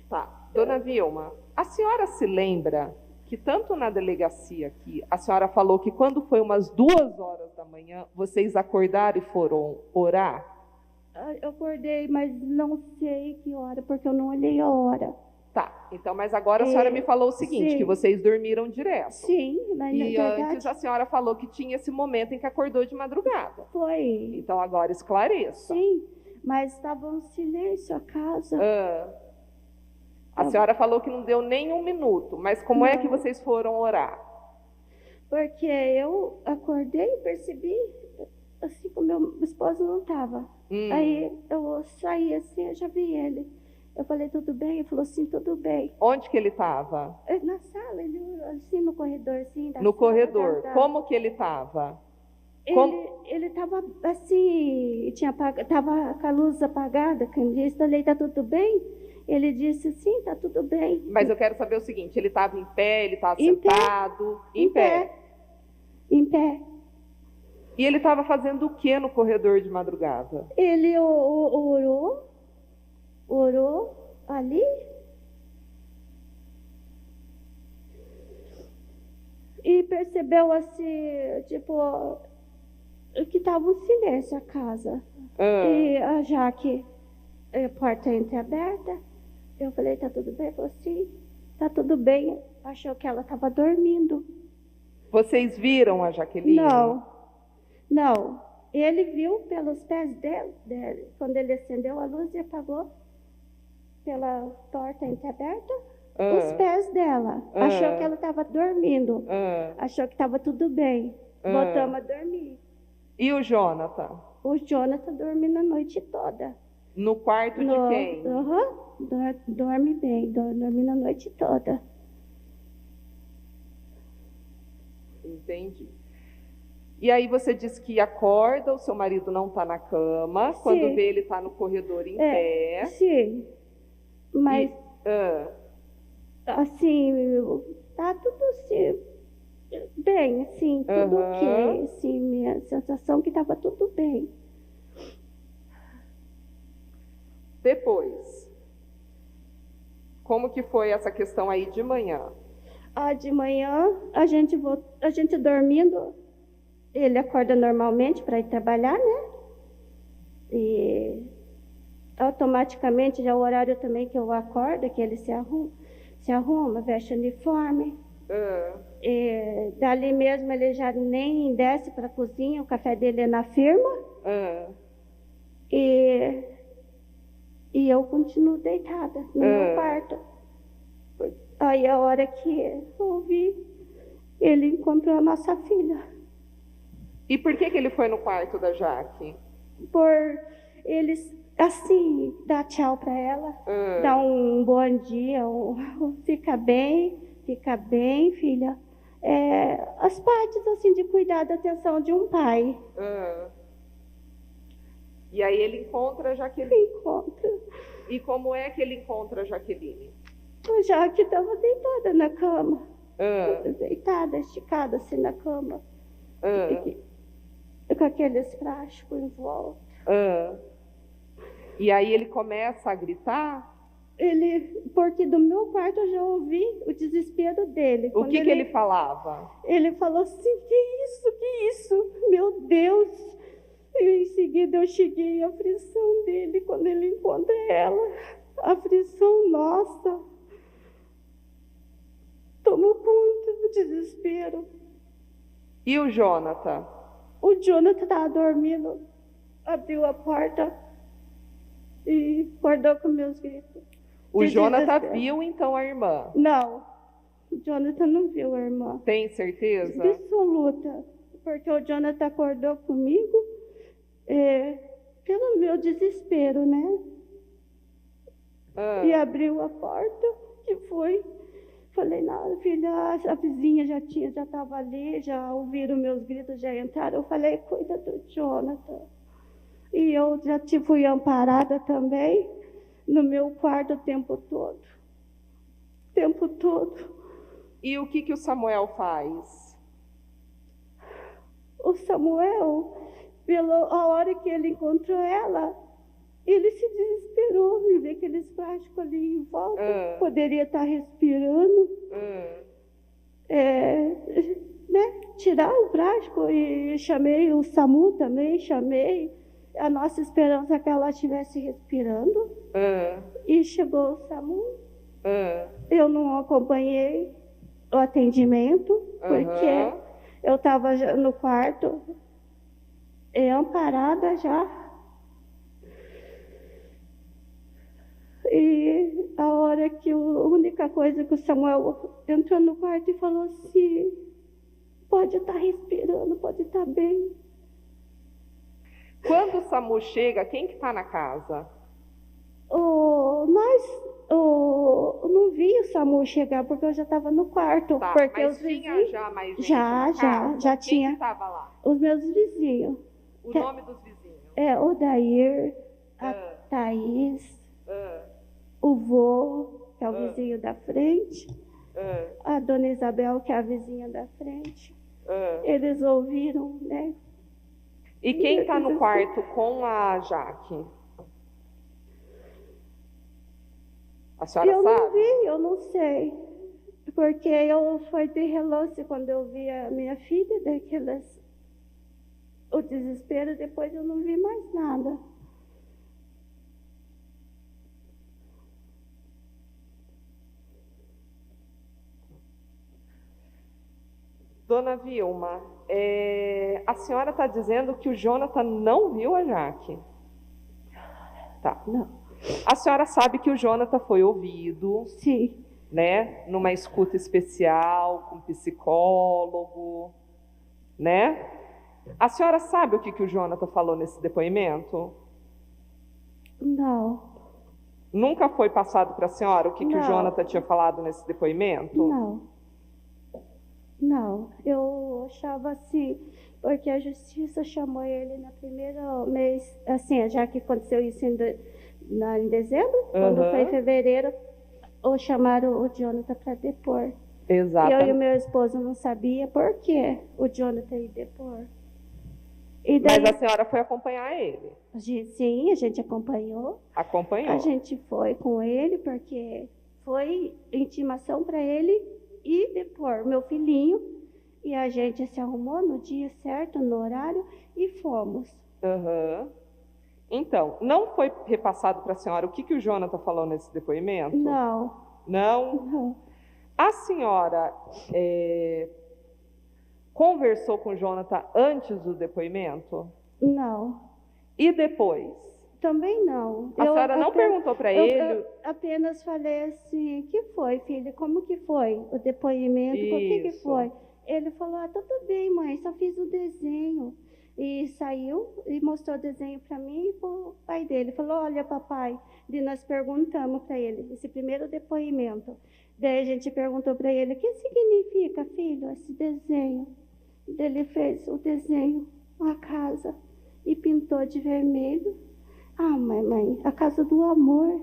Tá. Dona Vilma, a senhora se lembra que tanto na delegacia aqui, a senhora falou que quando foi umas 2 horas da manhã, vocês acordaram e foram orar? Eu acordei, mas não sei que hora, porque eu não olhei a hora. Tá, então, mas agora a senhora me falou o seguinte, sim. Que vocês dormiram direto. Sim, mas E na verdade... antes a senhora falou que tinha esse momento em que acordou de madrugada. Foi. Então agora esclareça. Sim, mas estava um silêncio a casa. A senhora falou que não deu nem um minuto, mas como é que vocês foram orar? Porque eu acordei e percebi, assim, que o meu esposo não estava. Aí eu saí assim, eu já vi ele. Eu falei, tudo bem? Ele falou assim, tudo bem. Onde que ele estava? Na sala, ele assim, no corredor, assim. No corredor. Como que ele estava? Ele estava assim, estava com a luz apagada, disse, falei, tá tudo bem? Ele disse, sim, tá tudo bem. Mas eu quero saber o seguinte, ele estava em pé, ele estava sentado? Em pé. Em pé. E ele estava fazendo o que no corredor de madrugada? Ele orou ali. E percebeu assim, tipo, que estava um silêncio a casa. E a Jaque, a porta entreaberta. Eu falei, tá tudo bem? Ele falou, sim, tá tudo bem. Achou que ela estava dormindo. Vocês viram a Jaqueline? Não. Ele viu pelos pés dele, quando ele acendeu a luz e apagou pela porta entreaberta, os pés dela. Achou que ela estava dormindo. Achou que estava tudo bem. Botamos a dormir. E o Jonathan? O Jonathan dormindo a noite toda. No quarto de quem? Dorme bem, dorme a noite toda. Entendi. E aí você disse que acorda, o seu marido não está na cama, sim. Quando vê ele está no corredor em pé. Sim, mas assim, tá tudo assim, bem, assim, tudo ok, assim, minha sensação que estava tudo bem. Depois, Como que foi essa questão aí de manhã? De manhã, a gente dormindo, ele acorda normalmente para ir trabalhar, né? E automaticamente, já o horário também que eu acordo, que ele se arruma, veste uniforme. E dali mesmo ele já nem desce para a cozinha, o café dele é na firma. E eu continuo deitada no meu quarto. Aí a hora que eu ouvi, ele encontrou a nossa filha. E por que ele foi no quarto da Jaque? Por eles, assim, dar tchau para ela, dar um bom dia, fica bem, filha. As partes, assim, de cuidar da atenção de um pai. E aí ele encontra a Jaqueline? Encontra. E como é que ele encontra a Jaqueline? A Jaque estava deitada na cama. Deitada, esticada assim na cama. Com aqueles frascos em volta. E aí ele começa a gritar? Porque do meu quarto eu já ouvi o desespero dele. O que ele falava? Ele falou assim, que isso? Meu Deus! E em seguida eu cheguei à aflição dele quando ele encontra ela. A aflição nossa. Tomou conta do desespero. E o Jonathan? O Jonathan estava dormindo, abriu a porta e acordou com meus gritos. O Jonathan viu então a irmã? Não, o Jonathan não viu a irmã. Tem certeza? Absoluta, porque o Jonathan acordou comigo pelo meu desespero, né? E abriu a porta e foi. Falei, não, filha, a vizinha já estava ali, já ouviram meus gritos, já entraram. Eu falei, cuida do Jonathan. E eu já fui amparada também no meu quarto o tempo todo. O tempo todo. E o que o Samuel faz? O Samuel, a hora que ele encontrou ela, ele se desesperou em ver aqueles frascos ali em volta. Poderia estar respirando. Né? Tirar o frasco e chamei o SAMU também, a nossa esperança é que ela estivesse respirando. E chegou o SAMU. Eu não acompanhei o atendimento, porque eu estava no quarto, amparada já. E a hora que a única coisa que o Samuel entrou no quarto e falou assim, pode estar respirando, pode estar bem. Quando o SAMU chega, quem que está na casa? Eu não vi o SAMU chegar, porque eu já estava no quarto. Tá, porque mas os tinha vizinhos, já mais gente na casa? já Quem tinha. que estava lá? Os meus vizinhos. O nome dos vizinhos? O Dair, a Thaís, o vô, que é o vizinho da frente, a dona Isabel, que é a vizinha da frente. Eles ouviram, né? E quem está no quarto com a Jaque? A senhora eu sabe? Não vi, eu não sei. Porque eu fui de relance quando eu vi a minha filha, o desespero, depois eu não vi mais nada. Dona Vilma, a senhora está dizendo que o Jonathan não viu a Jaque? Tá. Não. A senhora sabe que o Jonathan foi ouvido, Sim. né? Numa escuta especial, com psicólogo, né? A senhora sabe o que o Jonathan falou nesse depoimento? Não. Nunca foi passado para a senhora o que o Não. Jonathan tinha falado nesse depoimento? Não, eu achava assim, porque a justiça chamou ele no primeiro mês, assim, já que aconteceu isso em dezembro, quando foi em fevereiro, chamaram o Jonathan para depor. Exato. Eu e o meu esposo não sabia por que o Jonathan ia depor. E daí, mas a senhora foi acompanhar ele? Sim, a gente acompanhou. Acompanhou. A gente foi com ele, porque Foi intimação para ele ir depor meu filhinho, e a gente se arrumou no dia certo, no horário, e fomos. Aham. Então, não foi repassado para a senhora o que o Jonathan falou nesse depoimento? Não, Não? não, A senhora conversou com o Jonathan antes do depoimento? não. E depois? Também não. A senhora não perguntou para ele? Eu apenas falei assim, que foi, filha? Como que foi o depoimento? Por que Isso. foi? Ele falou, tudo bem, mãe, só fiz o desenho. E saiu e mostrou o desenho para mim e para o pai dele. Falou, olha, papai. E nós perguntamos para ele, esse primeiro depoimento. Daí a gente perguntou para ele, o que significa, filho, esse desenho? Daí ele fez o desenho, a casa, e pintou de vermelho. Ah, mãe, a casa do amor.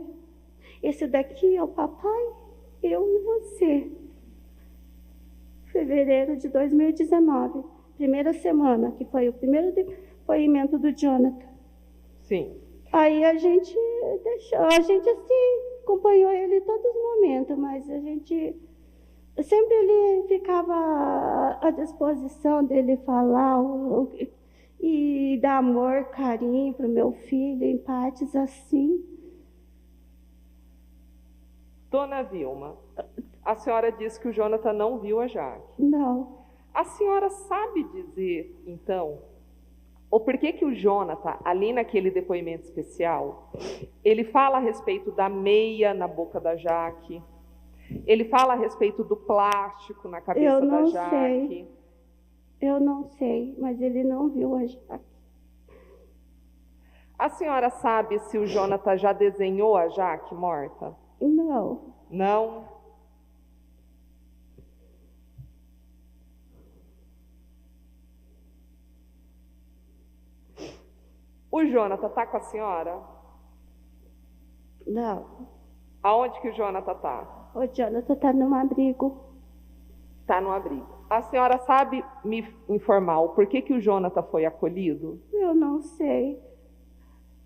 Esse daqui é o papai, eu e você. Fevereiro de 2019, primeira semana, que foi o primeiro depoimento do Jonathan. Sim. Aí a gente deixou, a gente assim, acompanhou ele em todos os momentos, mas a gente, sempre ele ficava à disposição dele falar e dar amor, carinho para o meu filho, em partes assim. Dona Vilma, a senhora disse que o Jonathan não viu a Jaque. Não, A senhora sabe dizer, então, o porquê que o Jonathan, ali naquele depoimento especial, ele fala a respeito da meia na boca da Jaque, ele fala a respeito do plástico na cabeça Eu da não Jaque. sei. Eu não sei, mas ele não viu a Jaque. A senhora sabe se o Jonathan já desenhou a Jaque morta? Não, Não? O Jonathan está com a senhora? não. Aonde que o Jonathan está? O Jonathan está num abrigo. Está no abrigo. A senhora sabe me informar o porquê que o Jonathan foi acolhido? Eu não sei.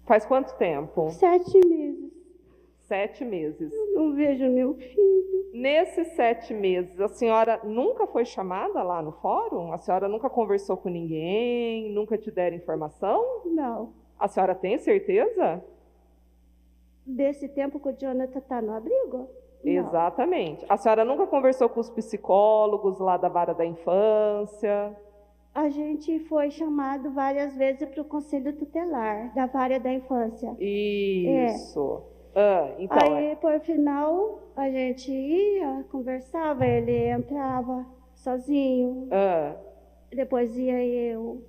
Faz quanto tempo? 7 meses. 7 meses. Eu não vejo meu filho. Nesses 7 meses, a senhora nunca foi chamada lá no fórum? A senhora nunca conversou com ninguém? Nunca te deram informação? Não. A senhora tem certeza? Desse tempo que o Jonathan está no abrigo? Não. Exatamente. A senhora nunca conversou com os psicólogos lá da vara da infância? A gente foi chamado várias vezes para o Conselho Tutelar da Vara da Infância. Isso. Então, Aí, por final, a gente ia, conversava, ele entrava sozinho, depois ia eu.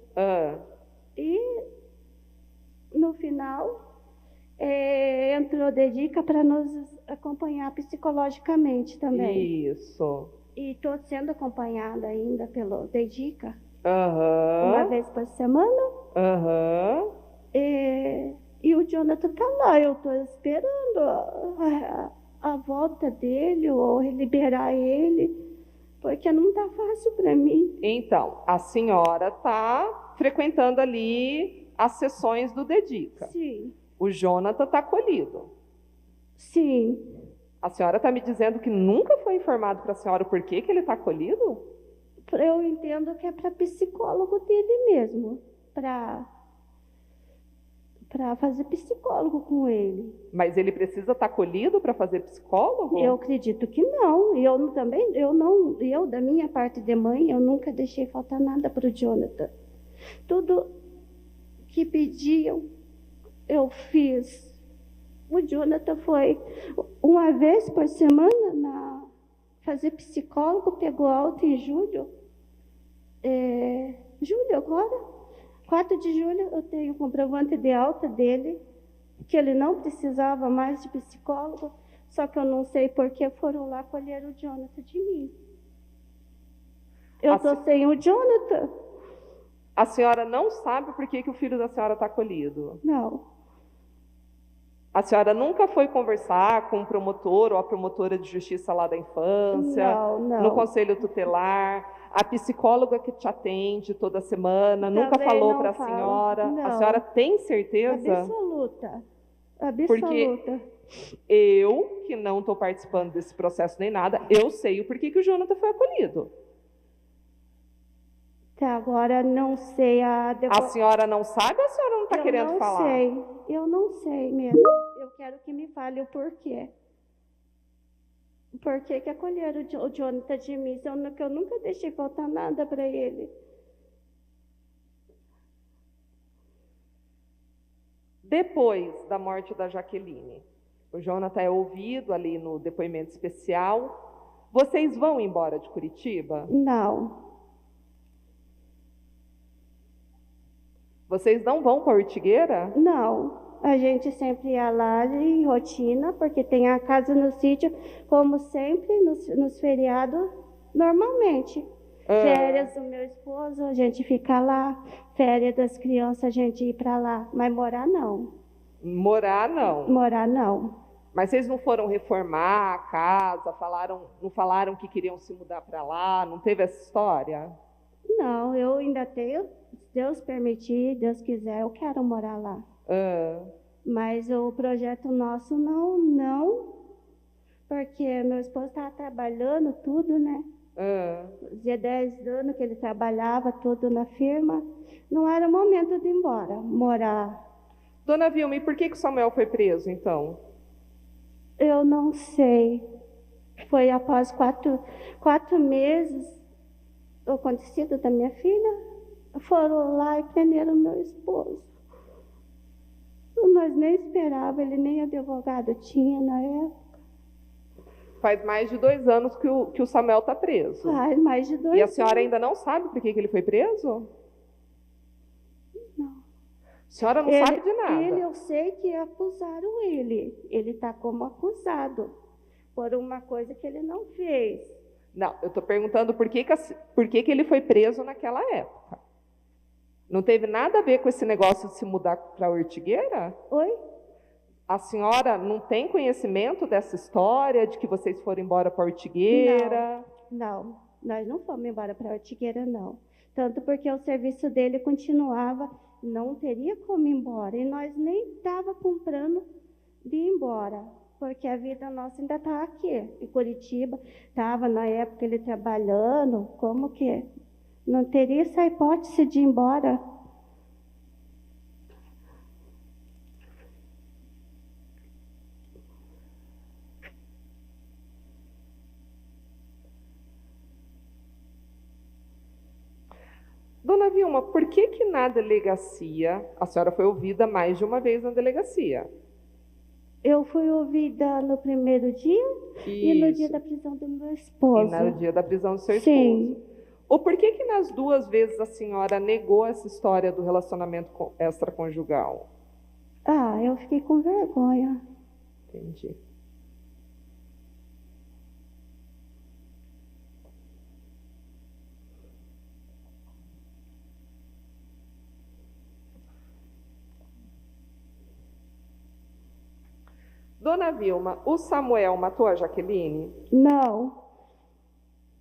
E, no final, entrou Dedica para nos acompanhar psicologicamente também. isso. E estou sendo acompanhada ainda pelo Dedica, Aham. uma vez por semana. Aham. E o Jonathan está lá, eu estou esperando a volta dele ou liberar ele, porque não está fácil para mim. Então, a senhora está frequentando ali as sessões do Dedica. Sim, O Jonathan está acolhido. sim. A senhora está me dizendo que nunca foi informado para a senhora o porquê que ele está acolhido? Eu entendo que é para psicólogo dele mesmo, para fazer psicólogo com ele. Mas ele precisa estar acolhido para fazer psicólogo? Eu acredito que não. Eu da minha parte de mãe, eu nunca deixei faltar nada para o Jonathan. Tudo que pediam, eu fiz. O Jonathan foi uma vez por semana fazer psicólogo, pegou alta em julho. Julho agora? 4 de julho eu tenho o comprovante de alta dele, que ele não precisava mais de psicólogo, só que eu não sei por que foram lá colher o Jonathan de mim. Eu estou sem o Jonathan. A senhora não sabe por que o filho da senhora está acolhido? Não, A senhora nunca foi conversar com o promotor ou a promotora de justiça lá da infância? não. No conselho tutelar? A psicóloga que te atende toda semana nunca Também falou não para a fala. senhora? Não. A senhora tem certeza? Absoluta. Porque Absoluta. Eu, que não estou participando desse processo nem nada, eu sei o porquê que o Jonathan foi acolhido. Tá, agora não sei A senhora não sabe ou a senhora não está querendo falar? Eu não sei mesmo. Eu quero que me fale o porquê. Por que acolheram o Jonathan de mim, que eu nunca deixei faltar nada para ele? Depois da morte da Jaqueline, o Jonathan é ouvido ali no depoimento especial. Vocês vão embora de Curitiba? Não. Vocês não vão para Ortigueira? Não. A gente sempre ia lá em rotina, porque tem a casa no sítio, como sempre, nos feriados, normalmente. Férias do meu esposo, a gente fica lá. Férias das crianças, a gente ir para lá. Mas morar, não. Morar, não? Morar, não. Mas vocês não foram reformar a casa, não falaram que queriam se mudar para lá? Não teve essa história? Não, eu ainda tenho, se Deus permitir, Deus quiser, eu quero morar lá. Mas o projeto nosso não, porque meu esposo estava trabalhando tudo, né? Fazia 10 anos que ele trabalhava tudo na firma, não era o momento de ir embora, morar. Dona Vilma, e por que o Samuel foi preso, então? Eu não sei. Foi após quatro meses do acontecido da minha filha, foram lá e prenderam meu esposo. Nós nem esperávamos, ele nem advogado tinha na época. Faz mais de 2 anos que o Samuel está preso. Faz mais de 2 anos. E a senhora ainda não sabe por que ele foi preso? Não. A senhora não sabe de nada? Eu sei que acusaram ele. Ele está como acusado por uma coisa que ele não fez. Não, eu estou perguntando por que ele foi preso naquela época. Não teve nada a ver com esse negócio de se mudar para Ortigueira? Oi? A senhora não tem conhecimento dessa história, de que vocês foram embora para Ortigueira? Não, nós não fomos embora para Ortigueira, não. Tanto porque o serviço dele continuava, não teria como ir embora. E nós nem estávamos comprando de ir embora, porque a vida nossa ainda está aqui, em Curitiba. Estava na época ele trabalhando, como que não teria essa hipótese de ir embora. Dona Vilma, por que na delegacia, a senhora foi ouvida mais de uma vez na delegacia? Eu fui ouvida no primeiro dia e no dia da prisão do meu esposo. E no dia da prisão do seu Sim. esposo. Ou por que nas 2 vezes a senhora negou essa história do relacionamento extraconjugal? Eu fiquei com vergonha. Entendi. Dona Vilma, o Samuel matou a Jaqueline? Não.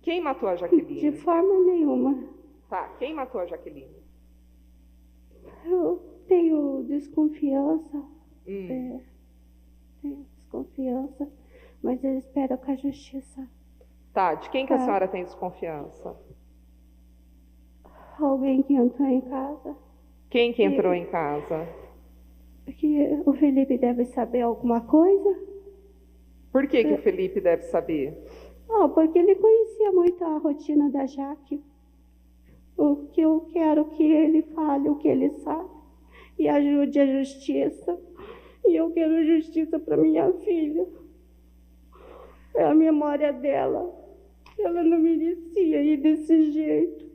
Quem matou a Jaqueline? De forma nenhuma. Tá, quem matou a Jaqueline? Eu tenho desconfiança. Hum. Tenho desconfiança, mas eu espero que a justiça... Tá, de quem que a senhora tem desconfiança? Alguém que entrou em casa. Quem que entrou em casa? Que o Felipe deve saber alguma coisa. Por que o Felipe deve saber? Porque ele conhecia muito a rotina da Jaque. O que eu quero que ele fale, o que ele sabe, e ajude a justiça. E eu quero justiça para minha filha. É a memória dela. Ela não merecia ir desse jeito.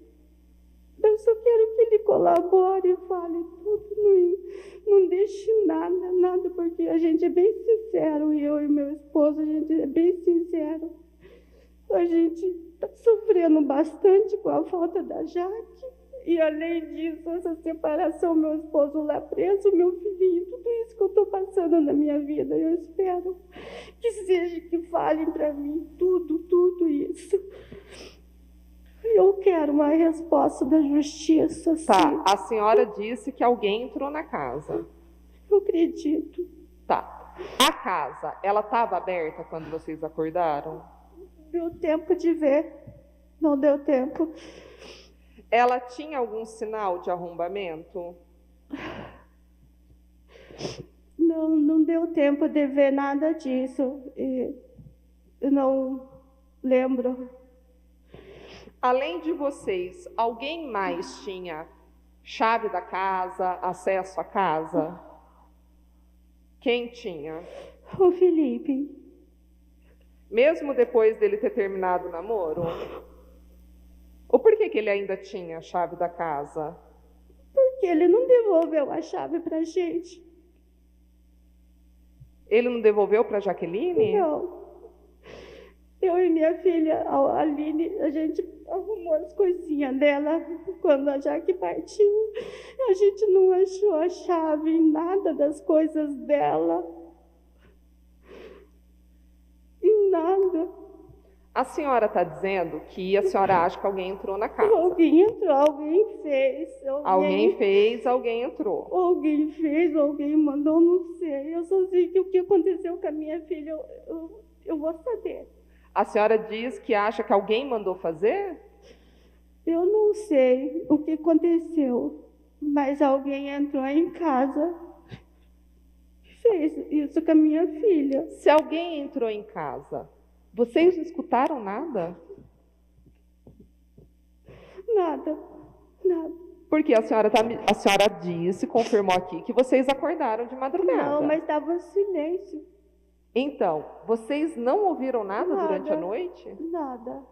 Eu só quero que ele colabore e fale tudo, não deixe nada, porque a gente é bem sincero, eu e meu esposo, a gente é bem sincero. A gente está sofrendo bastante com a falta da Jaque, e além disso, essa separação, meu esposo lá preso, meu filhinho, tudo isso que eu estou passando na minha vida, eu espero que falem para mim tudo isso. Eu quero uma resposta da justiça. Tá, sim. a senhora disse que alguém entrou na casa. Eu acredito. Tá. A casa, ela estava aberta quando vocês acordaram? Deu tempo de ver. Não deu tempo. Ela tinha algum sinal de arrombamento? Não deu tempo de ver nada disso. E eu não lembro. Além de vocês, alguém mais tinha chave da casa, acesso à casa? Quem tinha? O Felipe. Mesmo depois dele ter terminado o namoro? Ou por que ele ainda tinha a chave da casa? Porque ele não devolveu a chave pra gente. Ele não devolveu para a Jaqueline? Não. Eu e minha filha, a Aline, a gente arrumou as coisinhas dela quando a Jaque partiu. A gente não achou a chave em nada das coisas dela. Em nada. A senhora está dizendo que a senhora acha que alguém entrou na casa. Alguém entrou, alguém fez. Alguém fez, alguém entrou. Alguém fez, alguém mandou, não sei. Eu só sei que o que aconteceu com a minha filha, eu vou saber. A senhora diz que acha que alguém mandou fazer? Eu não sei o que aconteceu, mas alguém entrou em casa e fez isso com a minha filha. Se alguém entrou em casa, vocês não escutaram nada? Nada. Porque a senhora disse, confirmou aqui, que vocês acordaram de madrugada. Não, mas estava silêncio. Então, vocês não ouviram nada durante a noite? Nada.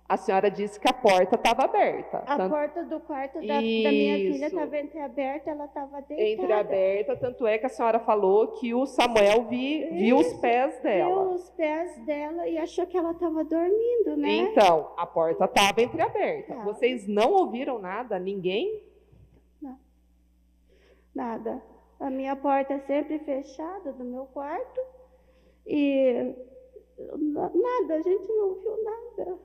A senhora disse que a porta estava aberta. A porta do quarto da minha filha Isso. estava entreaberta, ela estava deitada. Entreaberta, tanto é que a senhora falou que o Samuel viu os pés dela. Viu os pés dela e achou que ela estava dormindo, né? Então, a porta estava entreaberta. Tá. Vocês não ouviram nada? Ninguém? Nada. A minha porta sempre fechada do meu quarto e nada, a gente não viu nada.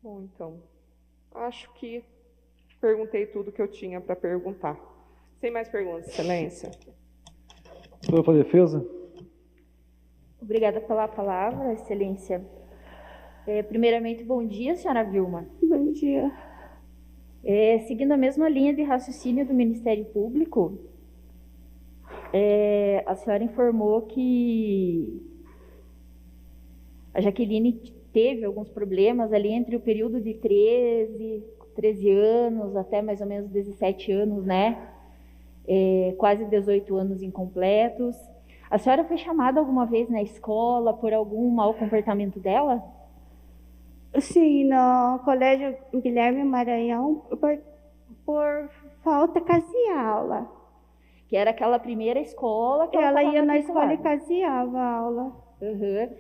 Bom, então, acho que perguntei tudo que eu tinha para perguntar. Sem mais perguntas, Excelência. Doutora para a defesa? Obrigada pela palavra, Excelência. Primeiramente, bom dia, senhora Vilma. Bom dia. Seguindo a mesma linha de raciocínio do Ministério Público, a senhora informou que a Jaqueline teve alguns problemas ali entre o período de 13 anos até mais ou menos 17 anos, né? Quase 18 anos incompletos. A senhora foi chamada alguma vez na escola por algum mau comportamento dela? Sim, no colégio Guilherme Maranhão, por falta de aula. Que era aquela primeira escola que ela ia na matriculada. escola e caseava a aula. Uhum.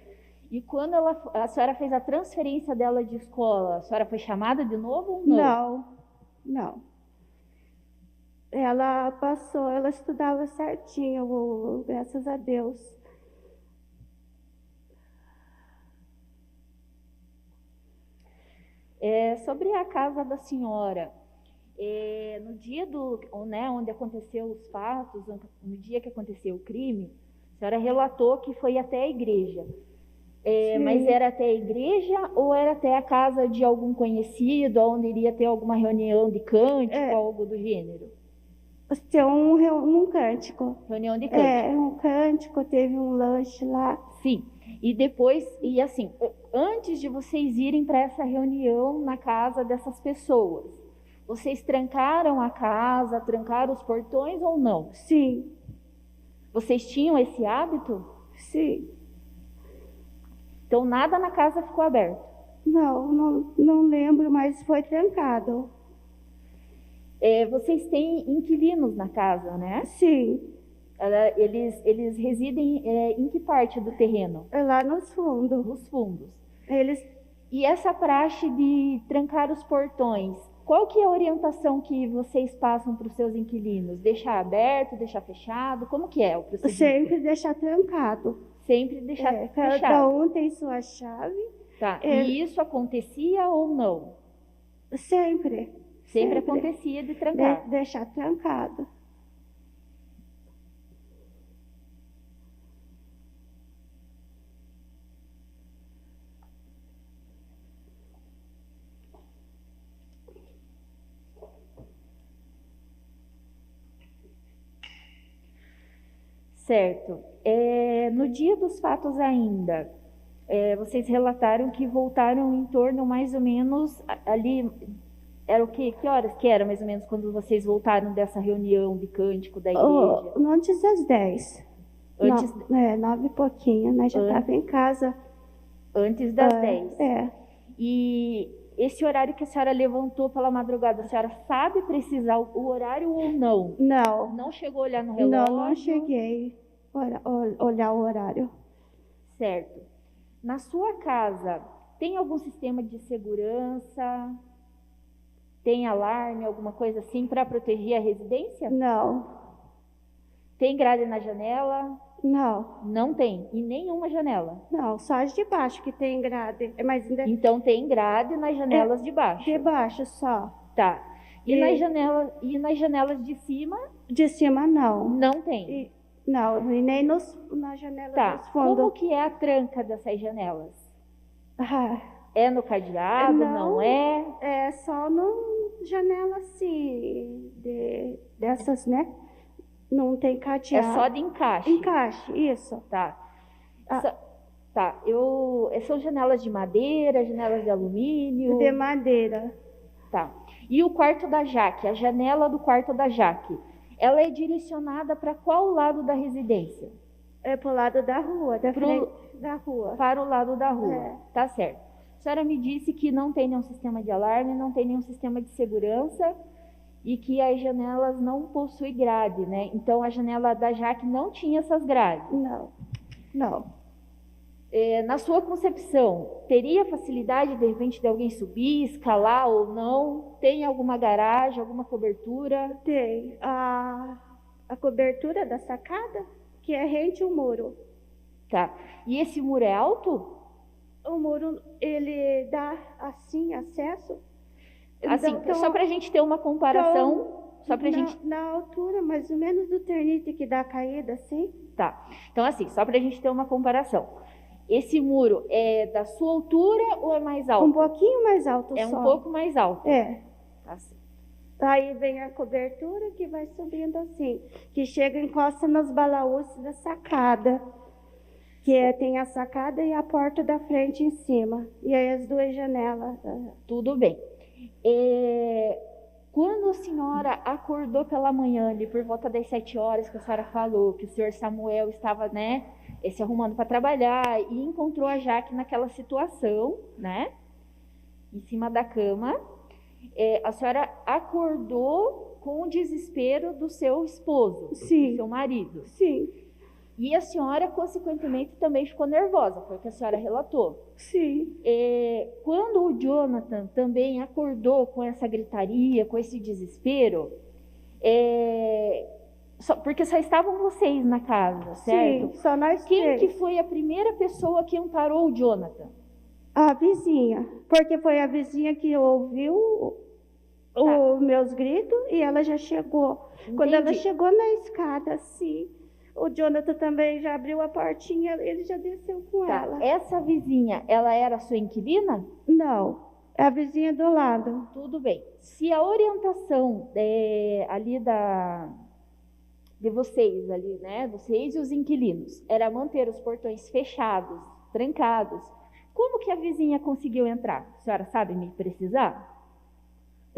E quando a senhora fez a transferência dela de escola, a senhora foi chamada de novo ou não? Não. Ela passou, ela estudava certinho, graças a Deus. Sobre a casa da senhora, no dia onde aconteceu os fatos, no dia que aconteceu o crime, a senhora relatou que foi até a igreja. Mas era até a igreja ou era até a casa de algum conhecido, onde iria ter alguma reunião de cântico, algo do gênero? Tem um cântico. Reunião de cântico. Um cântico, teve um lanche lá. Sim. E depois, antes de vocês irem para essa reunião na casa dessas pessoas, vocês trancaram a casa, trancaram os portões ou não? Sim. Vocês tinham esse hábito? Sim. Então nada na casa ficou aberto? Não lembro, mas foi trancado. Vocês têm inquilinos na casa, né? Sim. Eles residem em que parte do terreno? Lá nos fundos. Nos fundos. Eles... E essa praxe de trancar os portões, qual que é a orientação que vocês passam para os seus inquilinos? Deixar aberto, deixar fechado? Como que é o procedimento? Sempre deixar trancado. Sempre deixar fechado. Cada um tem sua chave. Tá. E isso acontecia ou não? Sempre. Sempre Sempre. acontecia de trancar. Deixar trancado. Certo. No dia dos fatos ainda, vocês relataram que voltaram em torno mais ou menos ali, era o quê? Que horas que era mais ou menos quando vocês voltaram dessa reunião de cântico da igreja? Antes das 10. Antes, 9 e pouquinho, né? Já estava em casa. antes das 10. E esse horário que a senhora levantou pela madrugada, a senhora sabe precisar o horário ou não? não. Não chegou a olhar no relógio? Não cheguei a olhar o horário. Certo. Na sua casa, tem algum sistema de segurança? Tem alarme, alguma coisa assim para proteger a residência? Não. Tem grade na janela? Não. Não tem. E nenhuma janela? Não, só as de baixo que tem grade. Mas ainda Então tem grade nas janelas de baixo? de baixo só. Tá. E E- nas janelas de cima? De cima, não. Não tem. Não, e nem na janela Tá. dos fundos. Como que é a tranca dessas janelas? Ah, É no cadeado? Não é? é só no janela assim, dessas, né? Não tem É cadeado. só de encaixe? Encaixe, isso. Tá. Ah. Tá. São janelas de madeira, janelas de alumínio? De madeira. Tá. E o quarto da Jaque, a janela do quarto da Jaque, ela é direcionada para qual lado da residência? É pro lado da rua, da frente da rua. Para o lado da rua. É. Tá certo. A senhora me disse que não tem nenhum sistema de alarme, não tem nenhum sistema de segurança e que as janelas não possuem grade, né? Então a janela da Jaque não tinha essas grades. Não. Na sua concepção, teria facilidade de repente de alguém subir, escalar ou não? Tem alguma garagem, alguma cobertura? Tem a cobertura da sacada, que é rente ao muro. Tá. E esse muro é alto? O muro, ele dá, assim, acesso. Assim, só para a gente ter uma comparação, só para gente... Na altura, mais ou menos, do ternite que dá a caída, assim. Tá. Então, assim, só para a gente ter uma comparação. Esse muro é da sua altura ou é mais alto? Um pouquinho mais alto É só. um pouco mais alto. É. Assim. Aí vem a cobertura que vai subindo assim, que chega e encosta nos balaús da sacada. Tem a sacada e a porta da frente em cima. E aí as duas janelas. Tudo bem. Quando a senhora acordou pela manhã, ali por volta das 7 horas, que a senhora falou que o senhor Samuel estava, né, se arrumando para trabalhar e encontrou a Jaque naquela situação, né, em cima da cama, a senhora acordou com o desespero do seu esposo, Sim. do seu marido. Sim. E a senhora, consequentemente, também ficou nervosa, foi o que a senhora relatou. Sim. Quando o Jonathan também acordou com essa gritaria, com esse desespero, porque só estavam vocês na casa, certo? Sim, só nós Quem três. que foi a primeira pessoa que amparou o Jonathan? A vizinha. Porque foi a vizinha que ouviu os meus gritos e ela já chegou. Quando ela Entendi. chegou na escada, assim, o Jonathan também já abriu a portinha, ele já desceu com Tá. ela. Essa vizinha, ela era sua inquilina? Não, é a vizinha do lado. Tudo bem. Se a orientação ali de vocês ali, né, vocês e os inquilinos, era manter os portões fechados, trancados, como que a vizinha conseguiu entrar? A senhora sabe me precisar?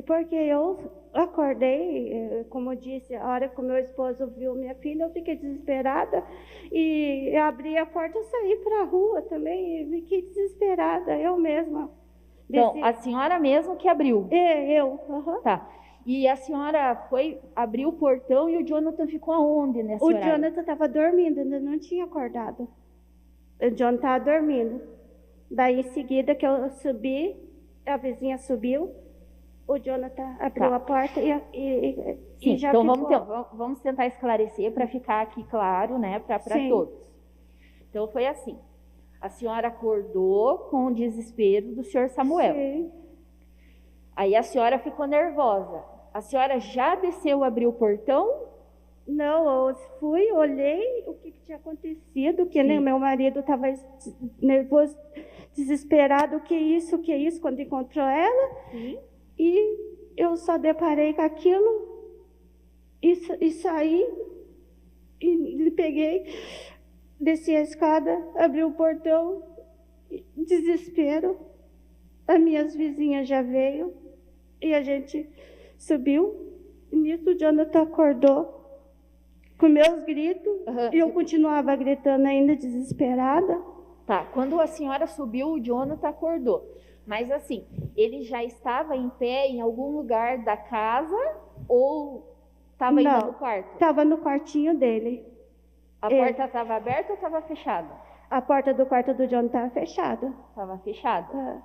Porque eu acordei, como eu disse, a hora que o meu esposo viu minha filha, eu fiquei desesperada e abri a porta e saí para a rua também, e fiquei desesperada, eu mesma. Então, Desci- a senhora mesmo que abriu. Eu, aham. Tá. E a senhora abriu o portão e o Jonathan ficou aonde nesse O horário? Jonathan estava dormindo, ainda não tinha acordado. O Jonathan estava dormindo. Daí, em seguida, que eu subi, a vizinha subiu, o Jonathan abriu Tá. a porta e Sim, já então ficou. vamos tentar esclarecer para ficar aqui claro, né, para Sim. todos. Então foi assim, a senhora acordou com o desespero do senhor Samuel. Sim. Aí a senhora ficou nervosa. A senhora já desceu, abriu o portão? Não, eu fui, olhei o que tinha acontecido, que né, Sim. meu marido estava nervoso, desesperado, o que é isso, quando encontrou ela. Sim. E eu só deparei com aquilo e saí, e peguei, desci a escada, abri o portão, desespero. As minhas vizinhas já veio e a gente subiu. Nisso o Jonathan acordou com meus gritos e eu continuava gritando ainda desesperada. Tá, quando a senhora subiu, o Jonathan acordou. Mas assim, ele já estava em pé em algum lugar da casa ou estava ainda no quarto? Estava no quartinho dele. A porta estava aberta ou estava fechada? A porta do quarto do Jonathan estava fechada. Estava fechada.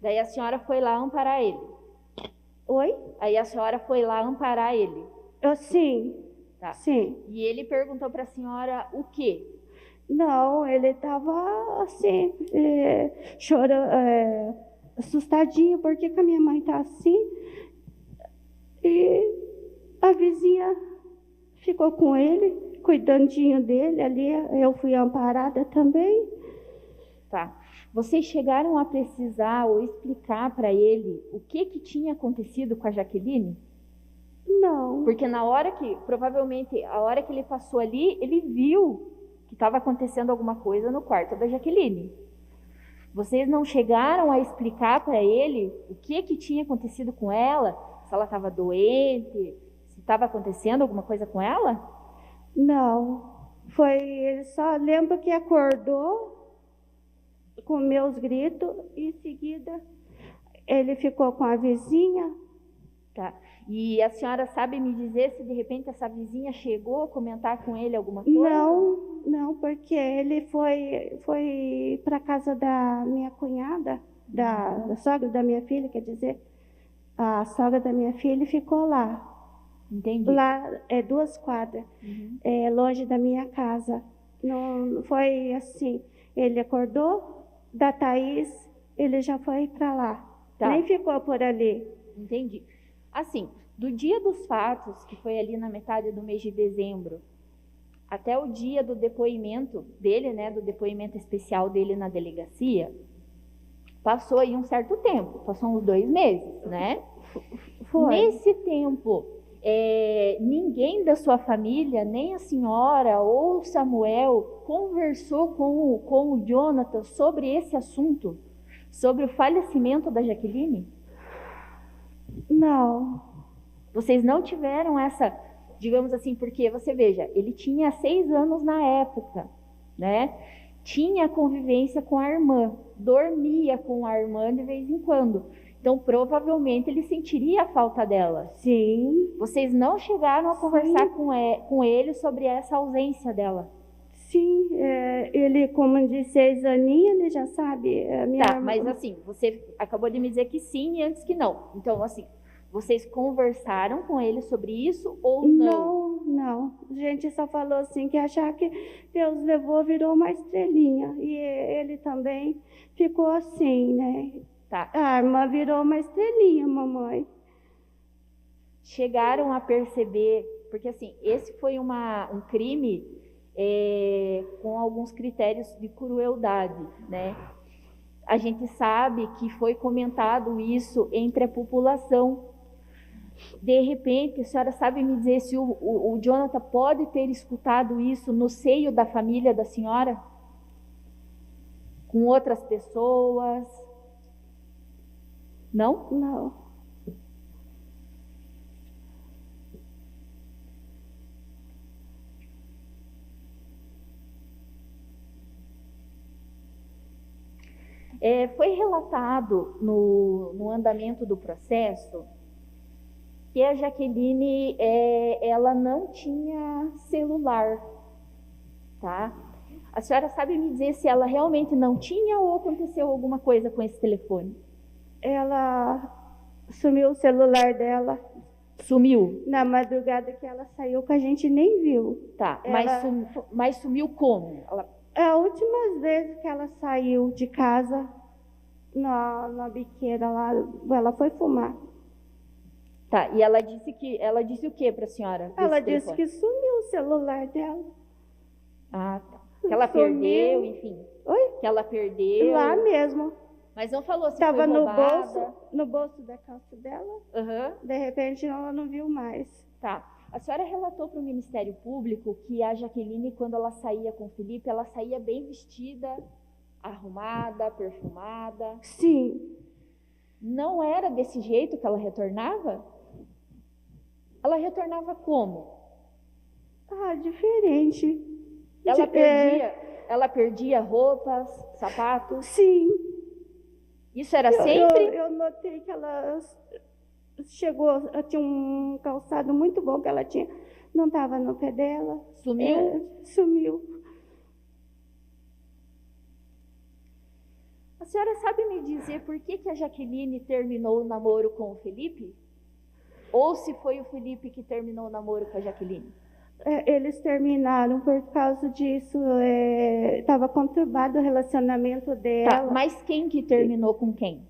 Daí a senhora foi lá amparar ele. Oi? Aí a senhora foi lá amparar ele. Sim. Tá. Sim. E ele perguntou para a senhora o quê? Não, ele estava assim, chorando, assustadinho, porque que a minha mãe está assim. E a vizinha ficou com ele, cuidandinho dele ali. Eu fui amparada também. Tá. Vocês chegaram a precisar ou explicar para ele o que tinha acontecido com a Jaqueline? Não. Porque na hora que, provavelmente, a hora que ele passou ali, ele viu que estava acontecendo alguma coisa no quarto da Jaqueline. Vocês não chegaram a explicar para ele o que tinha acontecido com ela? Se ela estava doente? Se estava acontecendo alguma coisa com ela? Não. Ele só lembra que acordou com meus gritos e em seguida ele ficou com a vizinha. Tá. E a senhora sabe me dizer se de repente essa vizinha chegou a comentar com ele alguma coisa? Não, porque ele foi para casa da minha cunhada, da sogra da minha filha, quer dizer, a sogra da minha filha ficou lá. Entendi. Lá é 2 quadras, longe da minha casa. Não foi assim. Ele acordou da Thaís, ele já foi para lá. Tá. Nem ficou por ali. Entendi. Assim, do dia dos fatos, que foi ali na metade do mês de dezembro, até o dia do depoimento dele, né, do depoimento especial dele na delegacia, passou aí um certo tempo, passou uns 2 meses, né? Foi. Nesse tempo, ninguém da sua família, nem a senhora ou o Samuel, conversou com o Jonathan sobre esse assunto, sobre o falecimento da Jaqueline? Não. Vocês não tiveram essa, digamos assim, porque você veja, ele tinha 6 anos na época, né? Tinha convivência com a irmã, dormia com a irmã de vez em quando. Então, provavelmente, ele sentiria a falta dela. Sim. Vocês não chegaram a conversar com ele sobre essa ausência dela? Sim, ele, como de 6 aninhos, ele já sabe. Tá, mas assim, você acabou de me dizer que sim e antes que não. Então, assim, vocês conversaram com ele sobre isso ou não? Não. A gente só falou assim, que achar que Deus levou, virou uma estrelinha. E ele também ficou assim, né? Tá. A irmã virou uma estrelinha, mamãe. Chegaram a perceber, porque assim, esse foi um crime com alguns critérios de crueldade, né? A gente sabe que foi comentado isso entre a população. De repente, a senhora sabe me dizer se o Jonathan pode ter escutado isso no seio da família da senhora? Com outras pessoas? Não? Não. Foi relatado no andamento do processo que a Jaqueline, ela não tinha celular, tá? A senhora sabe me dizer se ela realmente não tinha ou aconteceu alguma coisa com esse telefone? Ela sumiu o celular dela. Sumiu? Na madrugada que ela saiu, que a gente nem viu. Tá, mas sumiu como? As últimas vezes que ela saiu de casa, na biqueira lá, ela foi fumar. Tá, e ela disse o que para a senhora? Ela desse disse telefone? que sumiu o celular dela. Ah, tá. Que ela Sumiu. perdeu, enfim. Oi? Que ela perdeu. Lá mesmo. Mas não falou se Estava foi no roubada. bolso da calça dela. Aham. De repente ela não viu mais. Tá. A senhora relatou para o Ministério Público que a Jaqueline, quando ela saía com o Felipe, ela saía bem vestida, arrumada, perfumada. Sim. Não era desse jeito que ela retornava? Ela retornava como? Ah, diferente. Ela perdia roupas, sapatos? Sim. Isso era sempre? Eu notei que ela chegou, ela tinha um calçado muito bom que ela tinha. Não estava no pé dela. Sumiu? Sumiu. A senhora sabe me dizer por que a Jaqueline terminou o namoro com o Felipe? Ou se foi o Felipe que terminou o namoro com a Jaqueline? Eles terminaram por causa disso. Estava conturbado o relacionamento dela. Tá, mas quem que terminou com quem?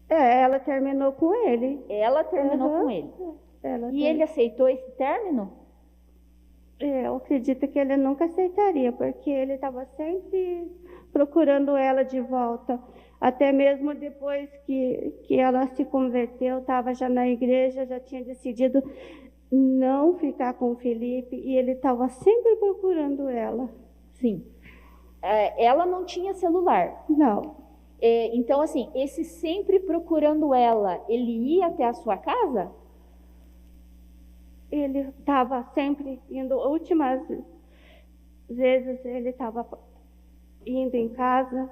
Ela terminou com ele. Ela terminou com ele. E ele aceitou esse término? Eu acredito que ele nunca aceitaria, porque ele estava sempre procurando ela de volta. Até mesmo depois que ela se converteu, estava já na igreja, já tinha decidido não ficar com o Felipe, e ele estava sempre procurando ela. Sim. Ela não tinha celular. Não. Então, assim, esse sempre procurando ela, ele ia até a sua casa? Ele estava sempre indo, últimas vezes ele estava indo em casa.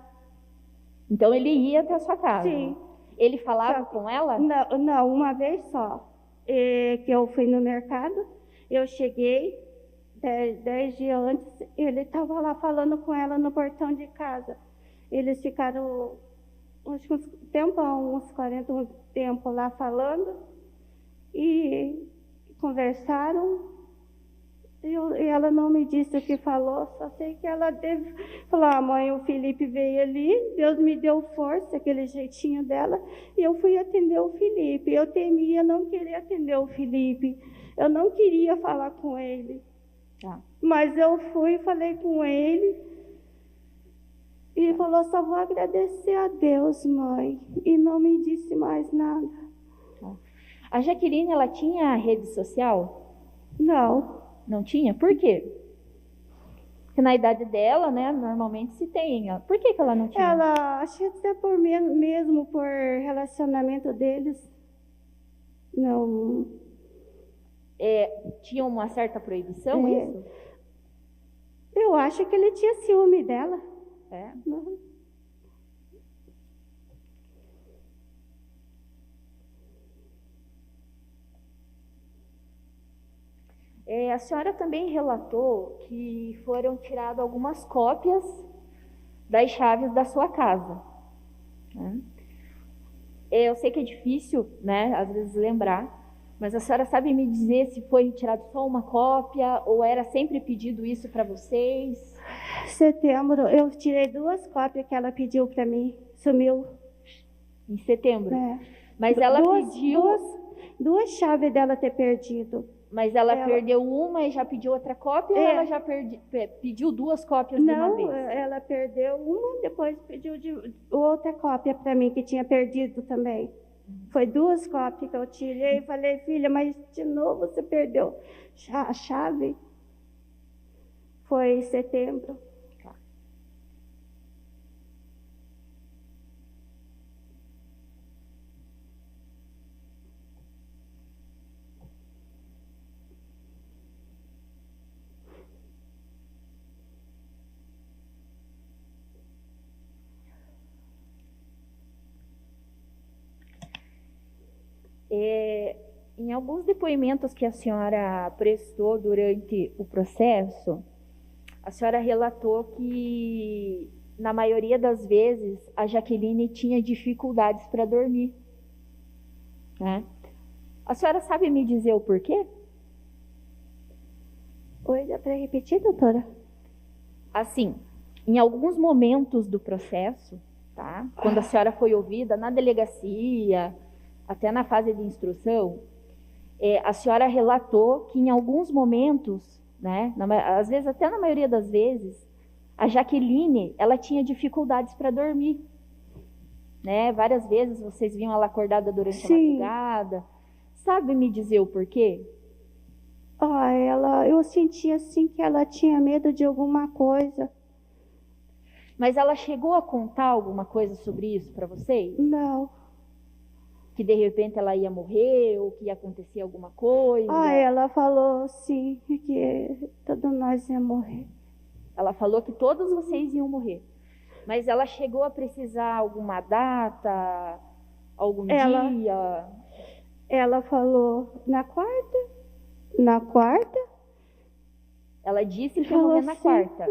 Então ele ia até a sua casa? Sim. Ele falava com ela? Não, uma vez só. Que eu fui no mercado, eu cheguei, 10 dias antes, ele estava lá falando com ela no portão de casa. Eles ficaram uns 40 tempo lá falando e conversaram. E ela não me disse o que falou, só sei que ela deve falar: mãe, o Felipe veio ali, Deus me deu força, aquele jeitinho dela, e eu fui atender o Felipe. Eu temia não querer atender o Felipe, eu não queria falar com ele. Tá. Mas eu fui e falei com ele, e ele falou: só vou agradecer a Deus, mãe, e não me disse mais nada. Tá. A Jaqueline, ela tinha rede social? Não. Não tinha? Por quê? Porque na idade dela, né, normalmente se tem. Por que ela não tinha? Ela, acho que até mesmo por relacionamento deles. Não. Tinha uma certa proibição, isso? Eu acho que ele tinha ciúme dela. Uhum. A senhora também relatou que foram tiradas algumas cópias das chaves da sua casa. Né? Eu sei que é difícil, né, às vezes lembrar, mas a senhora sabe me dizer se foi retirado só uma cópia ou era sempre pedido isso para vocês? Setembro, eu tirei 2 cópias que ela pediu para mim. Sumiu. Em setembro? Mas ela pediu... Duas chaves dela ter perdido. Mas ela perdeu uma e já pediu outra cópia ou ela já pediu 2 cópias de uma vez? Não, ela perdeu uma, depois pediu outra cópia para mim, que tinha perdido também. Foi 2 cópias que eu tirei e falei: filha, mas de novo você perdeu a chave? Foi em setembro. Em alguns depoimentos que a senhora prestou durante o processo, a senhora relatou que, na maioria das vezes, a Jaqueline tinha dificuldades para dormir. Né? A senhora sabe me dizer o porquê? Oi, dá para repetir, doutora? Assim, em alguns momentos do processo, tá? Quando a senhora foi ouvida na delegacia, até na fase de instrução, a senhora relatou que em alguns momentos, né, às vezes, até na maioria das vezes, a Jaqueline, ela tinha dificuldades para dormir. Né? Várias vezes vocês viam ela acordada durante a madrugada. Sabe me dizer o porquê? Eu sentia assim que ela tinha medo de alguma coisa. Mas ela chegou a contar alguma coisa sobre isso para vocês? Não. Que de repente ela ia morrer ou que ia acontecer alguma coisa? Ela falou sim, que todos nós ia morrer. Ela falou que todos vocês iam morrer. Mas ela chegou a precisar alguma data, algum dia? Ela falou na quarta. Na quarta? Ela disse que ia morrer na quarta.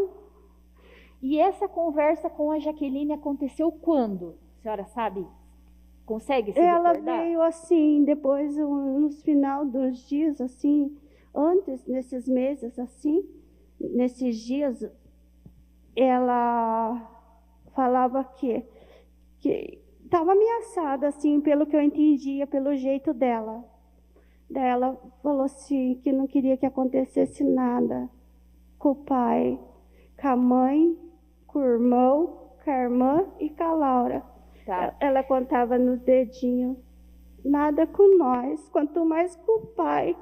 E essa conversa com a Jaqueline aconteceu quando? A senhora sabe? Consegue se recordar? Ela veio assim, depois, nos final dos dias, assim, antes, nesses meses, assim, nesses dias, ela falava que estava ameaçada, assim, pelo que eu entendia, pelo jeito dela. Daí ela falou assim, que não queria que acontecesse nada com o pai, com a mãe, com o irmão, com a irmã e com a Laura. Tá. Ela contava nos dedinhos, nada com nós, quanto mais com o pai.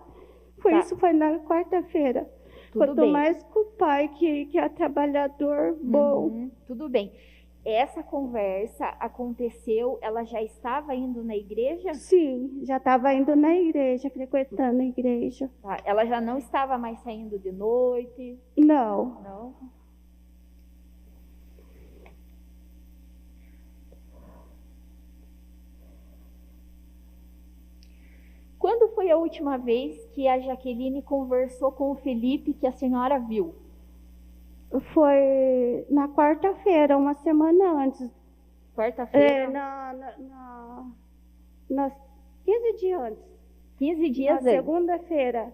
Isso foi na quarta-feira. Quanto bem. mais com o pai, que é trabalhador bom. Tudo bem. Essa conversa aconteceu, ela já estava indo na igreja? Sim, já estava indo na igreja, frequentando a igreja. Tá. Ela já não estava mais saindo de noite? Não. Não? Quando foi a última vez que a Jaqueline conversou com o Felipe que a senhora viu? Foi na quarta-feira, uma semana antes. Quarta-feira? Nas 15 dias antes. 15 dias Na antes. Segunda-feira.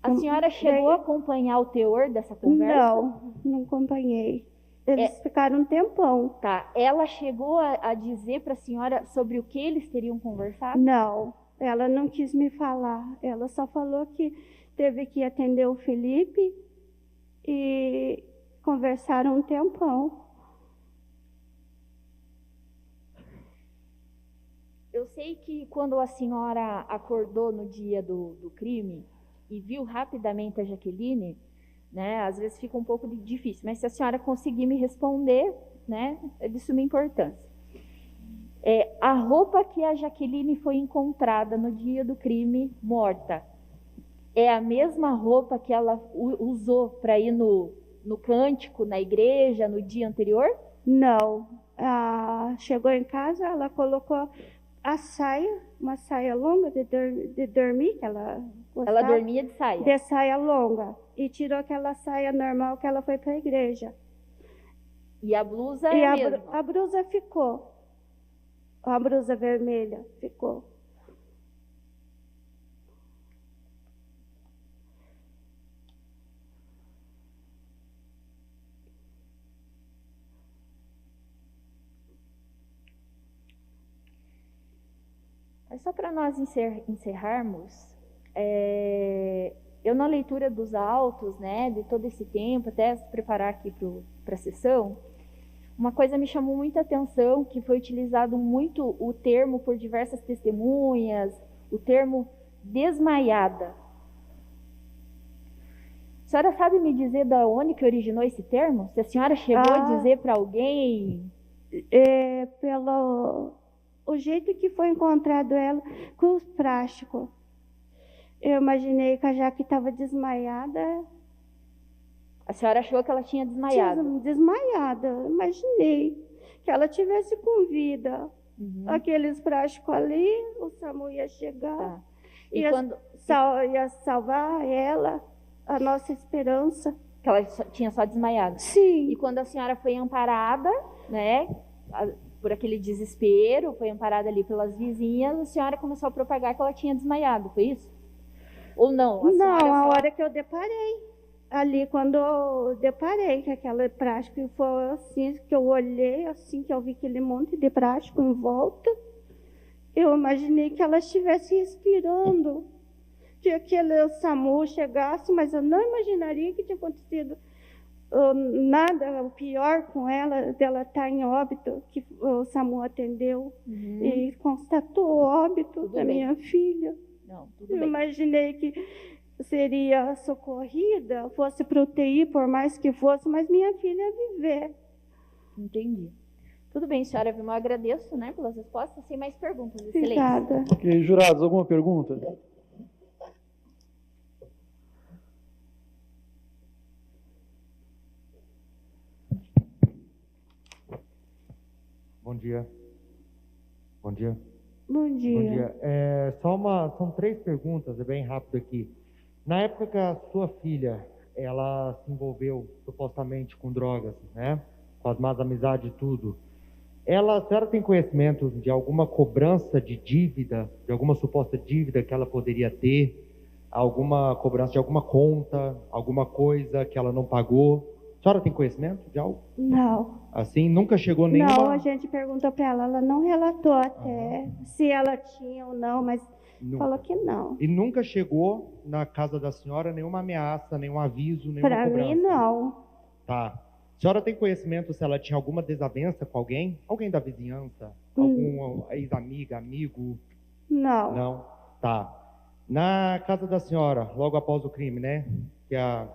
A senhora chegou a acompanhar o teor dessa conversa? Não acompanhei. Eles ficaram um tempão. Tá. Ela chegou a dizer para a senhora sobre o que eles teriam conversado? Não, ela não quis me falar. Ela só falou que teve que atender o Felipe e conversaram um tempão. Eu sei que quando a senhora acordou no dia do crime e viu rapidamente a Jaqueline, né, às vezes fica um pouco difícil, mas se a senhora conseguir me responder, né, é de suma importância. A roupa que a Jaqueline foi encontrada no dia do crime, morta, é a mesma roupa que ela usou para ir no cântico, na igreja, no dia anterior? Não. Chegou em casa, ela colocou a saia, uma saia longa de dormir, que ela gostava. Ela dormia de saia? De saia longa. E tirou aquela saia normal que ela foi para a igreja. E a blusa é a mesma? A blusa ficou. A blusa vermelha ficou. Só para nós encerrarmos, eu na leitura dos autos, né, de todo esse tempo, até se preparar aqui para a sessão, uma coisa me chamou muita atenção, que foi utilizado muito o termo por diversas testemunhas, o termo desmaiada. A senhora sabe me dizer da onde que originou esse termo? Se a senhora chegou a dizer para alguém? Pelo o jeito que foi encontrado ela com os plásticos. Eu imaginei que a Jaque estava desmaiada. A senhora achou que ela tinha desmaiado? Desmaiada, imaginei que ela tivesse com vida. Aqueles plásticos ali, o SAMU ia chegar, tá. ia salvar ela, a nossa esperança. Que ela tinha só desmaiado? Sim. E quando a senhora foi amparada, né, por aquele desespero, foi amparada ali pelas vizinhas, a senhora começou a propagar que ela tinha desmaiado, foi isso? Ou não? Não, a hora que eu deparei. ali quando eu deparei com aquela plástico, e foi assim que eu olhei, assim que eu vi aquele monte de plástico em volta, eu imaginei que ela estivesse respirando, que aquele SAMU chegasse, mas eu não imaginaria que tinha acontecido nada, o pior com ela, dela estar em óbito, que o SAMU atendeu e constatou o óbito da minha filha. Não, tudo Eu bem. imaginei que seria socorrida, fosse para UTI, por mais que fosse, mas minha filha ia viver. Entendi. Tudo bem, senhora Vilma, eu agradeço, né, pelas respostas. Sem mais perguntas, excelente. Obrigada. Ok, jurados, alguma pergunta? Bom dia. Bom dia. Bom dia. Bom dia. São 3 perguntas, é bem rápido aqui. Na época que a sua filha, ela se envolveu supostamente com drogas, né? Com as más amizades e tudo. A senhora tem conhecimento de alguma cobrança de dívida, de alguma suposta dívida que ela poderia ter? Alguma cobrança de alguma conta, alguma coisa que ela não pagou? A senhora tem conhecimento de algo? Não. Assim, nunca chegou nenhuma... Não, a gente perguntou para ela não relatou até se ela tinha ou não, mas Nunca. falou que não. E nunca chegou na casa da senhora nenhuma ameaça, nenhum aviso, nenhuma Para cobrança? mim, não. Tá. A senhora tem conhecimento se ela tinha alguma desavença com alguém? Alguém da vizinhança? Algum ex-amiga, amigo? Não. Não? Tá. Na casa da senhora, logo após o crime, né? Que a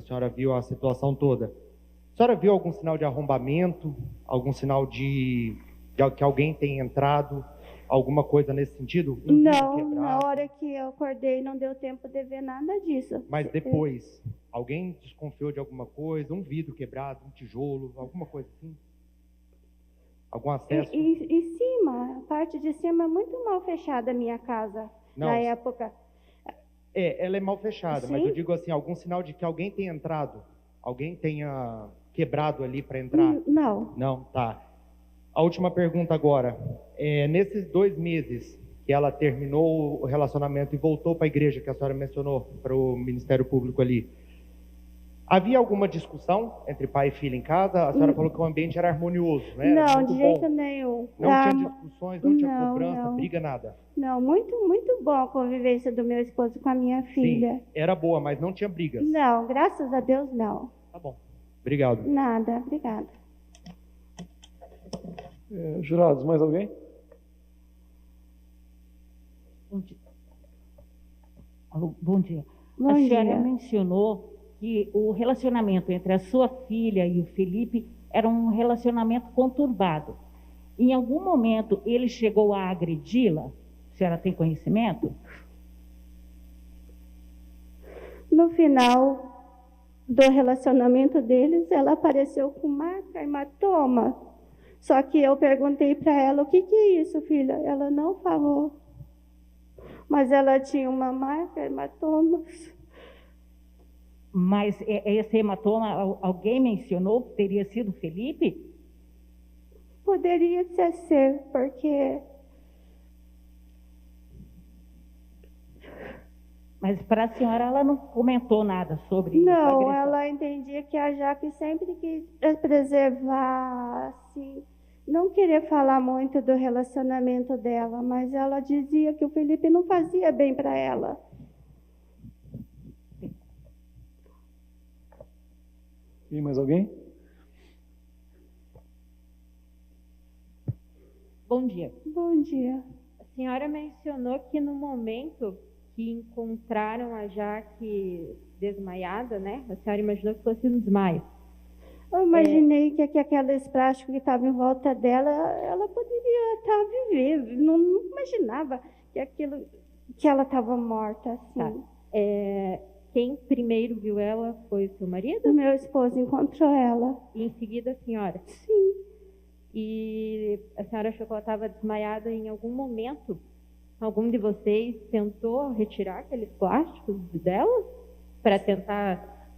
senhora viu a situação toda. A senhora viu algum sinal de arrombamento? Algum sinal de que alguém tenha entrado? Alguma coisa nesse sentido? Um vidro Não, quebrado? na hora que eu acordei não deu tempo de ver nada disso. Mas depois, alguém desconfiou de alguma coisa? Um vidro quebrado, um tijolo, alguma coisa assim? Algum acesso? Em cima, a parte de cima é muito mal fechada a minha casa, Não. na época. Ela é mal fechada, mas Sim. eu digo assim, algum sinal de que alguém tenha entrado? Alguém tenha quebrado ali para entrar? Não. Não, tá. A última pergunta agora. Nesses 2 meses que ela terminou o relacionamento e voltou para a igreja, que a senhora mencionou, para o Ministério Público ali, havia alguma discussão entre pai e filha em casa? A senhora falou que o ambiente era harmonioso, né? Era Não, muito de bom. jeito nenhum. Não tinha discussões, não tinha Não, cobrança, não. briga, nada? Não, muito bom a convivência do meu esposo com a minha filha. Sim, era boa, mas não tinha brigas? Não, graças a Deus não. Tá bom. Obrigado. Nada, obrigada. Jurados, mais alguém? Bom dia. Alô, bom dia. Bom A dia. senhora mencionou que o relacionamento entre a sua filha e o Felipe era um relacionamento conturbado. Em algum momento ele chegou a agredi-la? A senhora tem conhecimento? No final do relacionamento deles, ela apareceu com marca, hematoma. Só que eu perguntei para ela, o que é isso, filha? Ela não falou. Mas ela tinha uma marca, hematomas. Mas esse hematoma, alguém mencionou que teria sido Felipe? Poderia ser, porque... Mas para a senhora ela não comentou nada sobre essa Não, agressão. ela entendia que a Jaque sempre quis preservar, assim, não querer falar muito do relacionamento dela, mas ela dizia que o Felipe não fazia bem para ela. E mais alguém? Bom dia. Bom dia. A senhora mencionou que no momento que encontraram a Jaque desmaiada, né? A senhora imaginou que fosse um desmaio. Eu imaginei que aqueles plásticos que estavam em volta dela, ela poderia estar vivendo. Não imaginava que ela estava morta, assim. Tá. Quem primeiro viu ela foi o seu marido? O meu esposo encontrou ela. E em seguida a senhora? Sim. E a senhora achou que ela estava desmaiada em algum momento? Algum de vocês tentou retirar aqueles plásticos dela? Para tentar,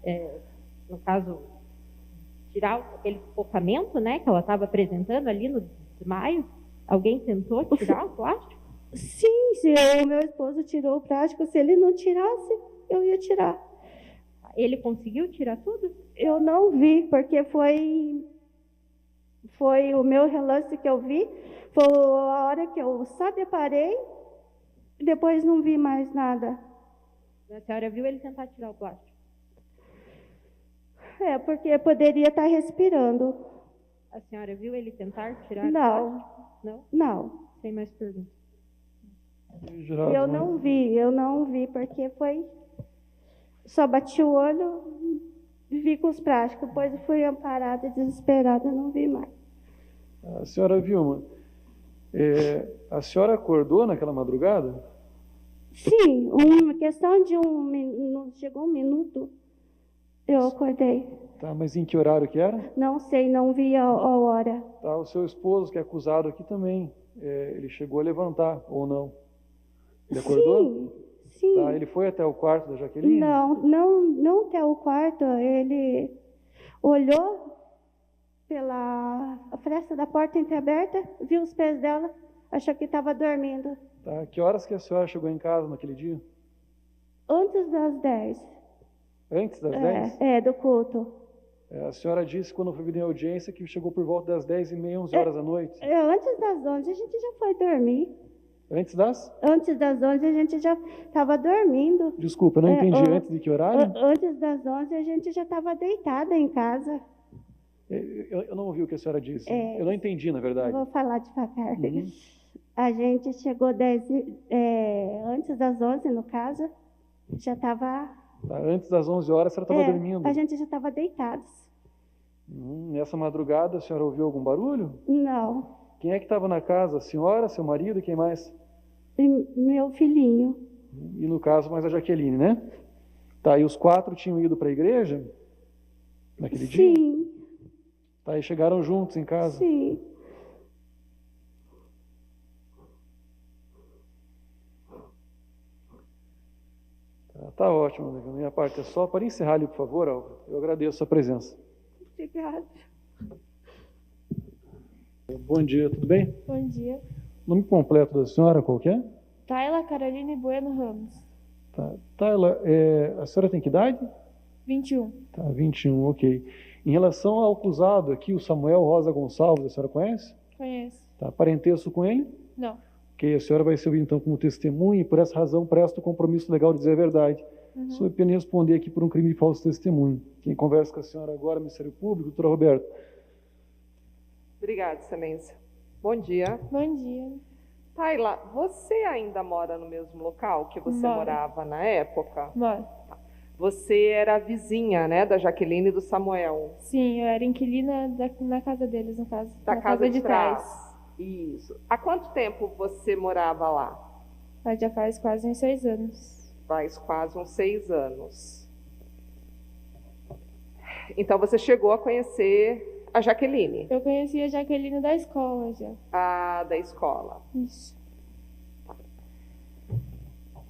no caso, tirar aquele sufocamento, né? Que ela estava apresentando ali no desmaio? Alguém tentou tirar o plástico? Sim, se o meu esposo tirou o plástico, se ele não tirasse, eu ia tirar. Ele conseguiu tirar tudo? Eu não vi, porque foi o meu relance que eu vi, foi a hora que eu só deparei, e depois não vi mais nada. A senhora viu ele tentar tirar o plástico? É, porque poderia estar respirando. A senhora viu ele tentar tirar o Não, plástico? Não? não. Sem mais perguntas. Jurado, Eu não vi, porque foi... Só bati o olho, vi com os plásticos, depois eu fui amparada, desesperada, não vi mais. A senhora Vilma, a senhora acordou naquela madrugada? Sim, uma questão de chegou um minuto, eu acordei. Tá, mas em que horário que era? Não sei, não vi a hora. Tá, o seu esposo, que é acusado aqui também, ele chegou a levantar ou não? Ele acordou? Sim, sim. Tá, ele foi até o quarto da Jaqueline? Não até o quarto, ele olhou pela fresta da porta entreaberta, viu os pés dela, achou que estava dormindo. Tá, que horas que a senhora chegou em casa naquele dia? Antes das 10. Antes das 10? Do culto. A senhora disse quando foi vir em audiência que chegou por volta das 10h30, 11 horas da noite. Antes das 11 a gente já foi dormir. Antes das? Antes das 11 a gente já estava dormindo. Desculpa, eu não entendi. Antes de que horário? Antes das 11 a gente já estava deitada em casa. Eu não ouvi o que a senhora disse. Eu não entendi, na verdade. Vou falar devagar. A gente chegou antes das 11, no caso, já estava... Tá, antes das 11 horas a senhora estava dormindo? A gente já estava deitados. Nessa madrugada a senhora ouviu algum barulho? Não. Quem é que estava na casa? A senhora, seu marido e quem mais? Meu filhinho. E no caso, mais a Jaqueline, né? Tá, e os 4 tinham ido para a igreja naquele dia? Sim. Tá, e chegaram juntos em casa? Sim. Tá ótimo, da minha parte é só. Para encerrar ali, por favor, Álvaro, eu agradeço a sua presença. Obrigada. Bom dia, tudo bem? Bom dia. Nome completo da senhora, qual que é? Tayla Caroline Bueno Ramos. Tá. Tayla, a senhora tem que idade? 21. Tá, 21, ok. Em relação ao acusado aqui, o Samuel Rosa Gonçalves, a senhora conhece? Conheço. Tá, parentesco com ele? Não. Ok, a senhora vai ser ouvida então como testemunha e por essa razão presta o compromisso legal de dizer a verdade. Sob pena de responder aqui por um crime de falso testemunho. Quem conversa com a senhora agora, Ministério Público, doutora Roberta. Obrigada, excelência. Bom dia. Bom dia. Tayla, você ainda mora no mesmo local que você morava na época? Moro. Você era vizinha, né, da Jaqueline e do Samuel? Sim, eu era inquilina na casa deles, no caso. Da na casa de trás. Isso. Há quanto tempo você morava lá? Já faz quase uns 6 anos. Faz quase uns 6 anos. Então você chegou a conhecer a Jaqueline? Eu conheci a Jaqueline da escola já. Ah, da escola. Isso.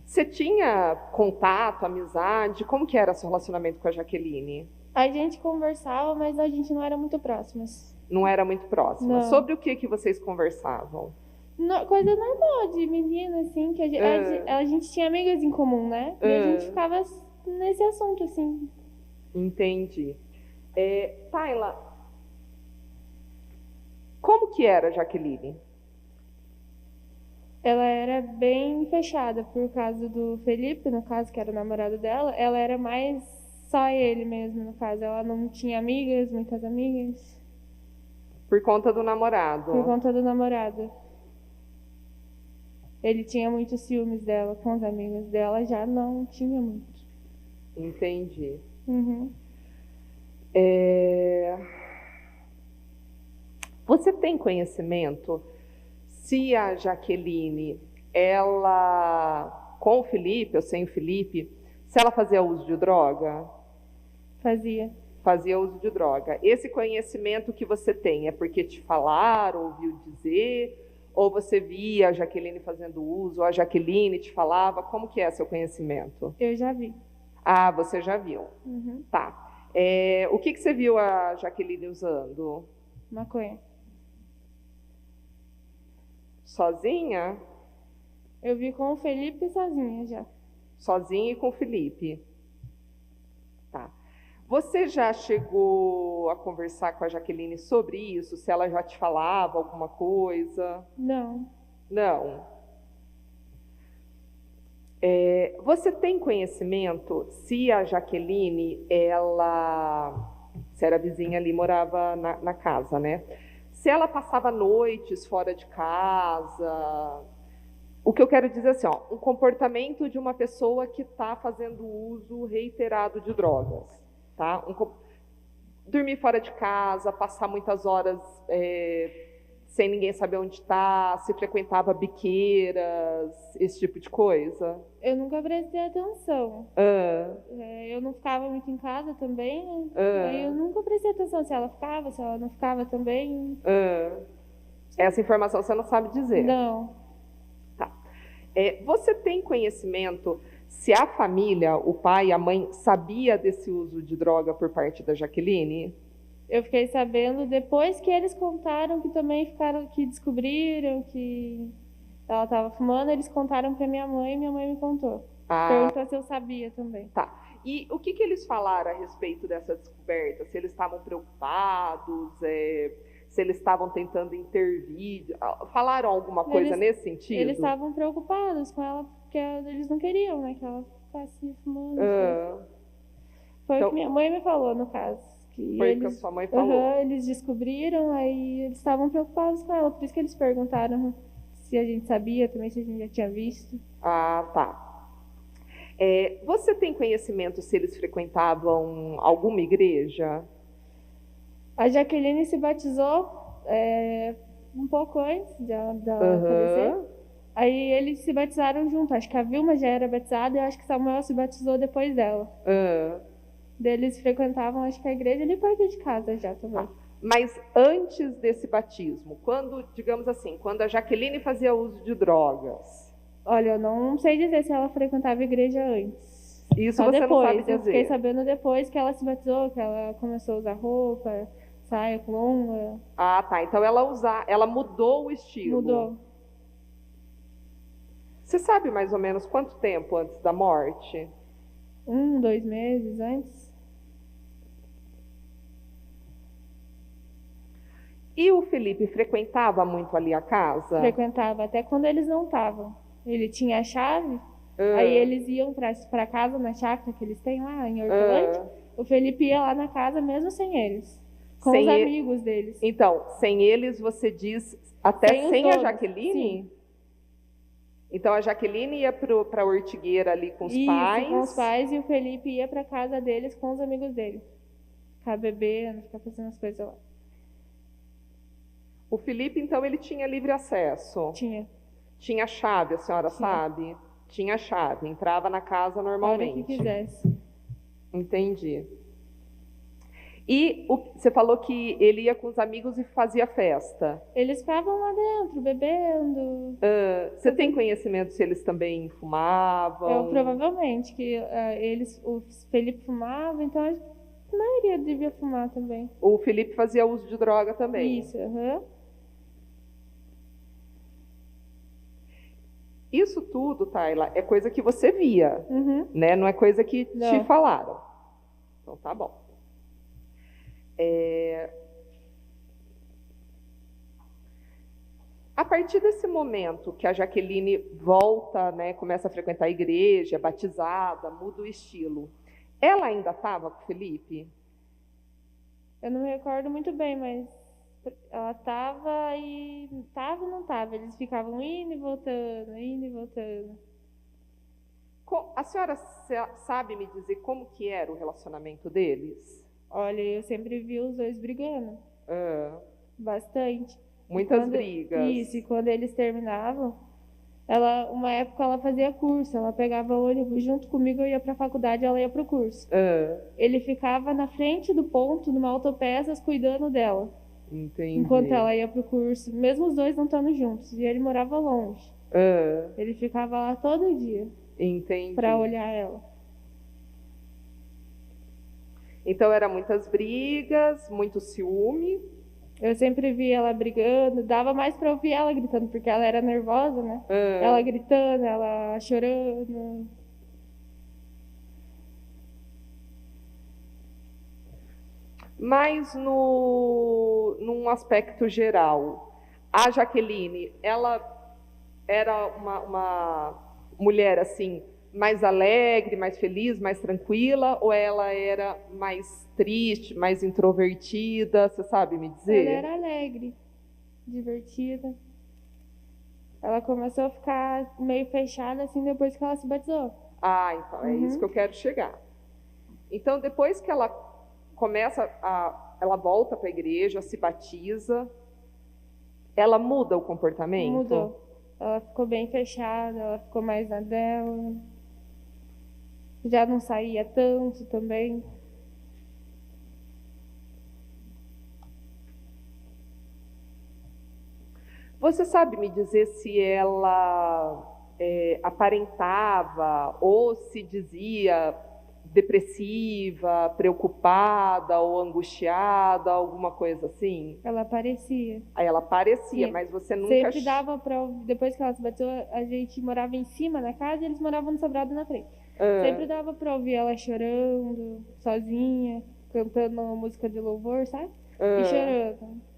Você tinha contato, amizade? Como que era seu relacionamento com a Jaqueline? A gente conversava, mas a gente não era muito próximas. Não era muito próxima? Não. Sobre o que vocês conversavam? Coisa normal de menina, assim, que a gente tinha amigas em comum, né? E a gente ficava nesse assunto, assim. Entendi. Tayla, como que era a Jaqueline? Ela era bem fechada por causa do Felipe, no caso, que era o namorado dela. Ela era mais só ele mesmo, no caso. Ela não tinha amigas, muitas amigas. Por conta do namorado? Por conta do namorado. Ele tinha muitos ciúmes dela, com os amigos dela já não tinha muito. Entendi. Você tem conhecimento se a Jaqueline, ela, com o Felipe ou sem o Felipe, se ela fazia uso de droga? Fazia. Fazia uso de droga. Esse conhecimento que você tem é porque te falaram, ouviu dizer, ou você via a Jaqueline fazendo uso, ou a Jaqueline te falava? Como que é seu conhecimento? Eu já vi. Ah, você já viu. Tá. O que você viu a Jaqueline usando? Maconha. Sozinha? Eu vi com o Felipe sozinha já. Sozinha e com o Felipe. Tá. Você já chegou a conversar com a Jaqueline sobre isso? Se ela já te falava alguma coisa? Não. Não. Você tem conhecimento se a Jaqueline, se era vizinha ali, morava na casa, né? Se ela passava noites fora de casa? O que eu quero dizer assim, ó, um comportamento de uma pessoa que está fazendo uso reiterado de drogas, tá? Dormir fora de casa, passar muitas horas sem ninguém saber onde está, se frequentava biqueiras, esse tipo de coisa? Eu nunca prestei atenção. Eu não ficava muito em casa também, né? Aí eu nunca prestei atenção se ela ficava, se ela não ficava também. Essa informação você não sabe dizer? Não. Tá. Você tem conhecimento se a família, o pai e a mãe, sabia desse uso de droga por parte da Jaqueline? Eu fiquei sabendo depois que eles contaram que também que descobriram que ela estava fumando, eles contaram para minha mãe me contou. Perguntou se eu sabia também. Tá. E o que eles falaram a respeito dessa descoberta? Se eles estavam preocupados, se eles estavam tentando intervir? Falaram alguma coisa nesse sentido? Eles estavam preocupados com ela, porque eles não queriam, né, que ela ficasse fumando. Foi o que minha mãe me falou, no caso. Foi o que a sua mãe falou? Eles descobriram, aí eles estavam preocupados com ela, por isso que eles perguntaram se a gente sabia também, se a gente já tinha visto. Ah, tá. Você tem conhecimento se eles frequentavam alguma igreja? A Jaqueline se batizou um pouco antes dela falecer. Aí eles se batizaram juntos. Acho que a Vilma já era batizada e acho que Samuel se batizou depois dela. Eles frequentavam, acho que a igreja ali perto de casa já também. Mas antes desse batismo, quando, digamos assim, quando a Jaqueline fazia uso de drogas? Olha, eu não sei dizer se ela frequentava a igreja antes. Isso só você depois. Não sabe dizer. Eu fiquei sabendo depois que ela se batizou, que ela começou a usar roupa, saia longa. Ah, tá. Então ela mudou o estilo. Mudou. Você sabe mais ou menos quanto tempo antes da morte? 2 meses antes. E o Felipe frequentava muito ali a casa? Frequentava, até quando eles não estavam. Ele tinha a chave, aí eles iam para casa na chácara que eles têm lá em Hortolândia. O Felipe ia lá na casa mesmo sem eles, com os amigos deles. Então, sem eles você diz até sem a Jaqueline? Sim. Então a Jaqueline ia para a Ortigueira ali com os pais? Com os pais, e o Felipe ia para casa deles com os amigos dele. Ficar bebendo, ficar fazendo as coisas lá. O Felipe, então, ele tinha livre acesso? Tinha. Tinha chave, a senhora sabe? Tinha chave, entrava na casa normalmente. A hora que quisesse. Entendi. E você falou que ele ia com os amigos e fazia festa? Eles ficavam lá dentro, bebendo. Você tem conhecimento se eles também fumavam? Provavelmente, que o Felipe fumava, então a maioria devia fumar também. O Felipe fazia uso de droga também? Isso, Isso tudo, Tayla, é coisa que você via, né? Não é coisa que te falaram. Então tá bom. A partir desse momento que a Jaqueline volta, né, começa a frequentar a igreja, é batizada, muda o estilo, ela ainda estava com o Felipe? Eu não me recordo muito bem, mas ela estava e não estava. Eles ficavam indo e voltando, indo e voltando. A senhora sabe me dizer como que era o relacionamento deles? Olha, eu sempre vi os dois brigando. Bastante. Muitas brigas. Isso, e quando eles terminavam, uma época ela fazia curso, ela pegava ônibus junto comigo, eu ia para a faculdade, ela ia para o curso. Ele ficava na frente do ponto, numa autopeças, cuidando dela. Entendi. Enquanto ela ia para o curso, mesmo os dois não estando juntos, e ele morava longe. Ele ficava lá todo dia. Entendi. Para olhar ela. Então, eram muitas brigas, muito ciúme. Eu sempre via ela brigando, dava mais para ouvir ela gritando, porque ela era nervosa, né? Ela gritando, ela chorando. Mas num aspecto geral, a Jaqueline, ela era uma mulher assim, mais alegre, mais feliz, mais tranquila, ou ela era mais triste, mais introvertida? Você sabe me dizer? Ela era alegre, divertida. Ela começou a ficar meio fechada assim depois que ela se batizou. Ah, então é isso que eu quero chegar. Então, depois que ela ela volta para a igreja, se batiza, ela muda o comportamento? Mudou. Ela ficou bem fechada, ela ficou mais na dela. Já não saía tanto também. Você sabe me dizer se ela aparentava ou se dizia depressiva, preocupada ou angustiada, alguma coisa assim? Ela parecia. Aí ela parecia, Sim. mas você nunca... Sempre dava para... Depois que ela se bateu, a gente morava em cima da casa e eles moravam no sobrado na frente. Sempre dava para ouvir ela chorando, sozinha, cantando uma música de louvor, sabe? E chorando.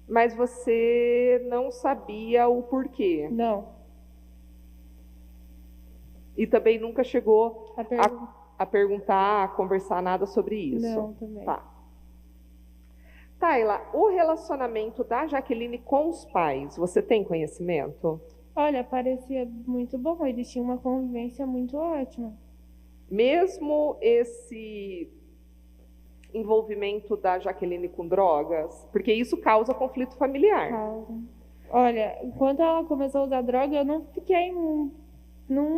Mas você não sabia o porquê? Não. E também nunca chegou a perguntar, a conversar nada sobre isso? Não, também. Tá. Tayla, o relacionamento da Jaqueline com os pais, você tem conhecimento? Olha, parecia muito bom. Eles tinham uma convivência muito ótima. Mesmo esse envolvimento da Jaqueline com drogas? Porque isso causa conflito familiar. Causa. Olha, enquanto ela começou a usar droga, eu não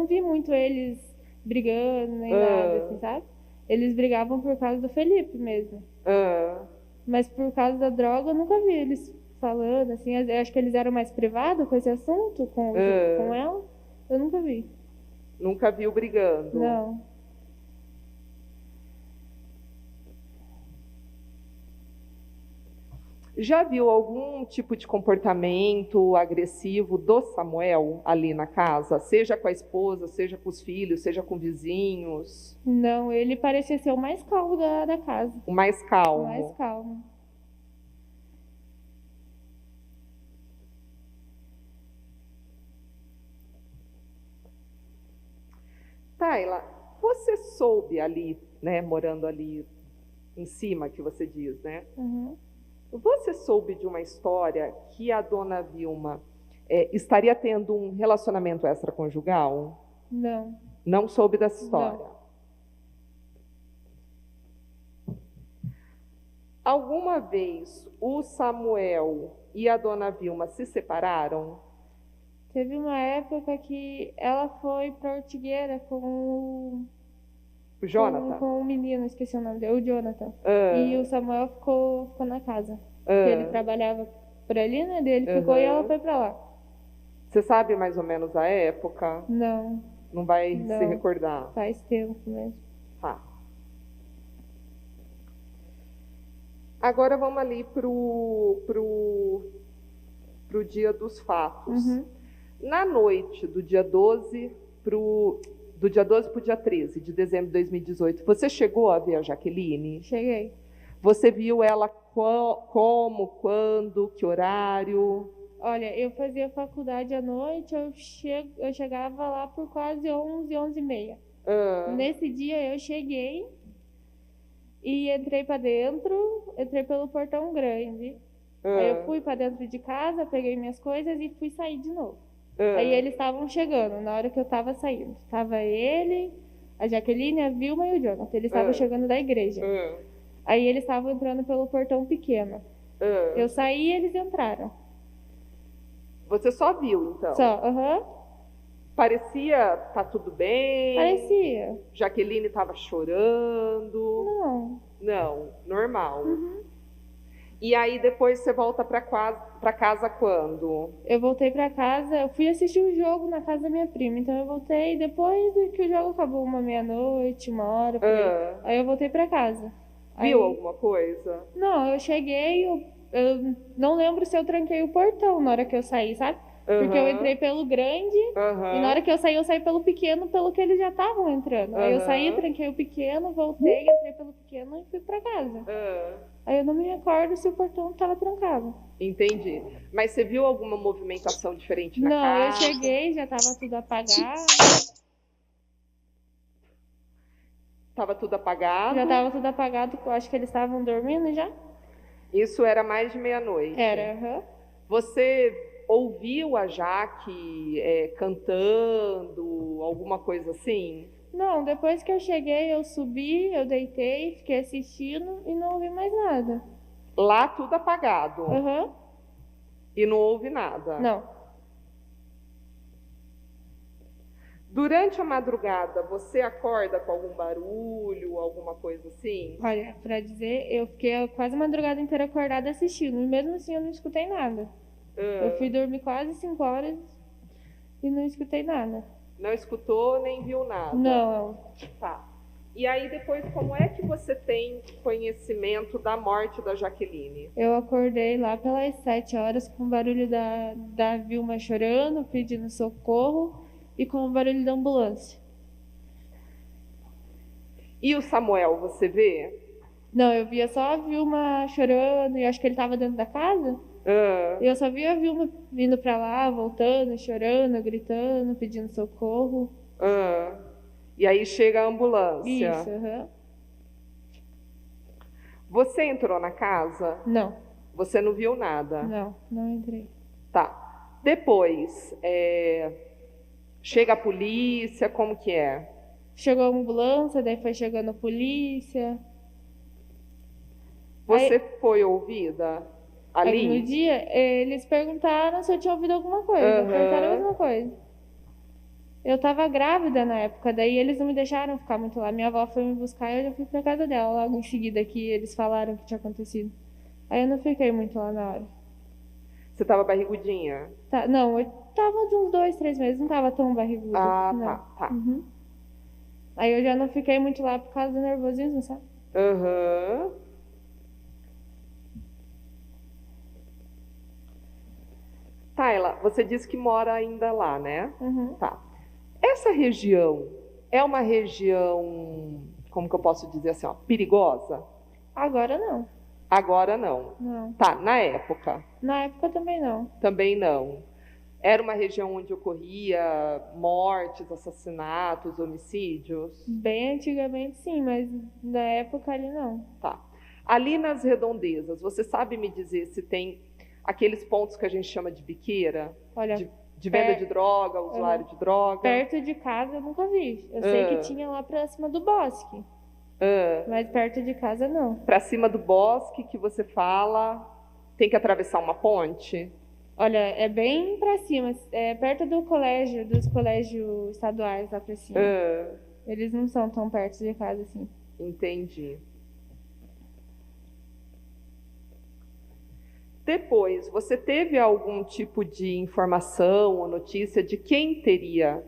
vi muito eles brigando, nem nada, assim, sabe? Eles brigavam por causa do Felipe mesmo. Mas por causa da droga, eu nunca vi eles falando, assim. Eu acho que eles eram mais privados com esse assunto, com ela. Eu nunca vi. Nunca viu brigando? Não. Já viu algum tipo de comportamento agressivo do Samuel ali na casa? Seja com a esposa, seja com os filhos, seja com vizinhos? Não, ele parecia ser o mais calmo da casa. O mais calmo? O mais calmo. Tayla, você soube ali, né, morando ali em cima, que você diz, né? Uhum. Você soube de uma história que a dona Vilma estaria tendo um relacionamento extraconjugal? Não. Não soube dessa história? Não. Alguma vez o Samuel e a dona Vilma se separaram? Teve uma época que ela foi para Ortigueira com o Jonathan? Com o menino, esqueci o nome dele, o Jonathan. E o Samuel ficou na casa. Ele trabalhava por ali, né? Ele ficou e ela foi para lá. Você sabe mais ou menos a época? Não. Não vai se recordar? Faz tempo mesmo. Tá. Agora vamos ali pro dia dos fatos. Uhum. Na noite do dia 12 do dia 12 para o dia 13 de dezembro de 2018, você chegou a ver a Jaqueline? Cheguei. Você viu ela como, quando, que horário? Olha, eu fazia faculdade à noite, eu chegava lá por quase 11, 11h30. Nesse dia eu cheguei e entrei para dentro, entrei pelo portão grande. Aí eu fui para dentro de casa, peguei minhas coisas e fui sair de novo. Aí eles estavam chegando, na hora que eu estava saindo. Estava ele, a Jaqueline, a Vilma e o Jonathan. Eles estavam chegando da igreja. Aí eles estavam entrando pelo portão pequeno. Eu saí e eles entraram. Você só viu, então? Só, Parecia tá tudo bem? Parecia. Jaqueline estava chorando? Não. Não, normal. E aí depois você volta para casa quando? Eu voltei para casa, eu fui assistir o jogo na casa da minha prima, então eu voltei depois que o jogo acabou, 1h30, 1h, por aí. Aí eu voltei para casa. Viu alguma coisa? Não, eu cheguei, eu não lembro se eu tranquei o portão na hora que eu saí, sabe? Porque eu entrei pelo grande, e na hora que eu saí pelo pequeno, pelo que eles já estavam entrando. Aí eu saí, tranquei o pequeno, voltei, entrei pelo pequeno e fui pra casa. Aí eu não me recordo se o portão estava trancado. Entendi. Mas você viu alguma movimentação diferente na casa? Não, eu cheguei, já estava tudo apagado. Estava tudo apagado? Já estava tudo apagado, eu acho que eles estavam dormindo já. Isso era mais de meia-noite? Era, Você ouviu a Jaque cantando, alguma coisa assim? Não, depois que eu cheguei, eu subi, eu deitei, fiquei assistindo e não ouvi mais nada. Lá tudo apagado? E não houve nada? Não. Durante a madrugada, você acorda com algum barulho, alguma coisa assim? Olha, pra dizer, eu fiquei quase a madrugada inteira acordada assistindo, e mesmo assim eu não escutei nada. Eu fui dormir quase 5 horas e não escutei nada. Não escutou nem viu nada? Não. Tá. E aí depois, como é que você tem conhecimento da morte da Jaqueline? Eu acordei lá pelas 7 horas com o barulho da Vilma chorando, pedindo socorro, e com o barulho da ambulância. E o Samuel, você vê? Não, eu via só a Vilma chorando, e acho que ele estava dentro da casa. Eu só via a Vilma vindo pra lá, voltando, chorando, gritando, pedindo socorro. E aí chega a ambulância. Isso, Você entrou na casa? Não. Você não viu nada? Não entrei. Tá. Depois, chega a polícia, como que é? Chegou a ambulância, daí foi chegando a polícia. Você foi ouvida ali? Aí no dia, eles perguntaram se eu tinha ouvido alguma coisa. Perguntaram a mesma coisa. Eu tava grávida na época, daí eles não me deixaram ficar muito lá. Minha avó foi me buscar e eu já fui pra casa dela. Logo em seguida que eles falaram o que tinha acontecido. Aí eu não fiquei muito lá na hora. Você tava barrigudinha? Não, eu tava de uns 2, 3 meses, não tava tão barriguda. Tá. Aí eu já não fiquei muito lá por causa do nervosismo, sabe? Tayla, você disse que mora ainda lá, né? Tá. Essa região é uma região, como que eu posso dizer assim, perigosa? Agora não. Agora não? Não. Tá, na época? Na época também não. Também não. Era uma região onde ocorria mortes, assassinatos, homicídios? Bem antigamente sim, mas na época ali não. Tá. Ali nas redondezas, você sabe me dizer se tem aqueles pontos que a gente chama de biqueira? Olha, de venda de droga, usuário de droga? Perto de casa eu nunca vi. Eu sei que tinha lá pra cima do bosque. Mas perto de casa não. Pra cima do bosque que você fala, tem que atravessar uma ponte? Olha, é bem pra cima. É perto do colégio, dos colégios estaduais lá pra cima. Eles não são tão perto de casa assim. Entendi. Depois, você teve algum tipo de informação ou notícia de quem teria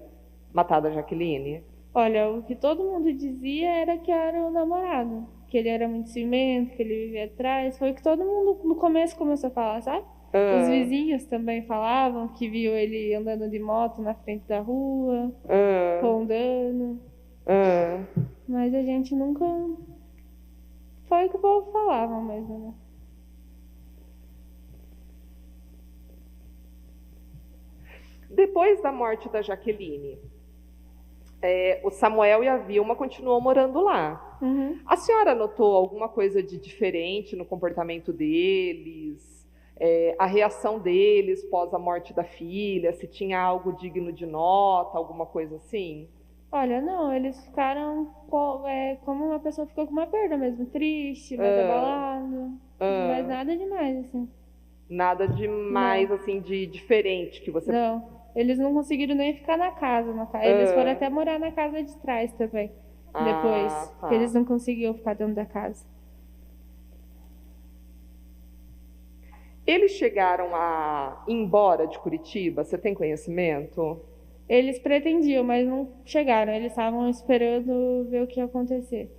matado a Jaqueline? Olha, o que todo mundo dizia era que era o namorado. Que ele era muito ciumento, que ele vivia atrás. Foi o que todo mundo no começo começou a falar, sabe? Os vizinhos também falavam que viu ele andando de moto na frente da rua, rondando. Mas a gente nunca... Foi o que o povo falava mesmo, né? Depois da morte da Jaqueline, o Samuel e a Vilma continuam morando lá. A senhora notou alguma coisa de diferente no comportamento deles? A reação deles pós a morte da filha? Se tinha algo digno de nota, alguma coisa assim? Olha, não, eles ficaram como uma pessoa ficou com uma perda mesmo, triste, mais abalado, mas nada demais, assim. Nada demais, assim, de diferente que você... Não, eles não conseguiram nem ficar na casa. Eles foram até morar na casa de trás também, depois, que eles não conseguiam ficar dentro da casa. Eles chegaram a ir embora de Curitiba? Você tem conhecimento? Eles pretendiam, mas não chegaram. Eles estavam esperando ver o que ia acontecer.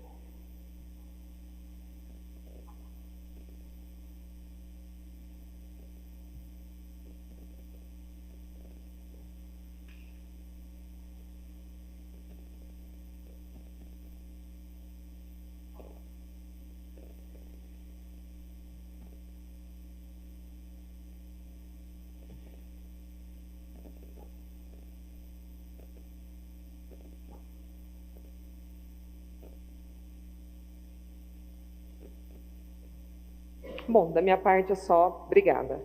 Bom, da minha parte é só. Obrigada.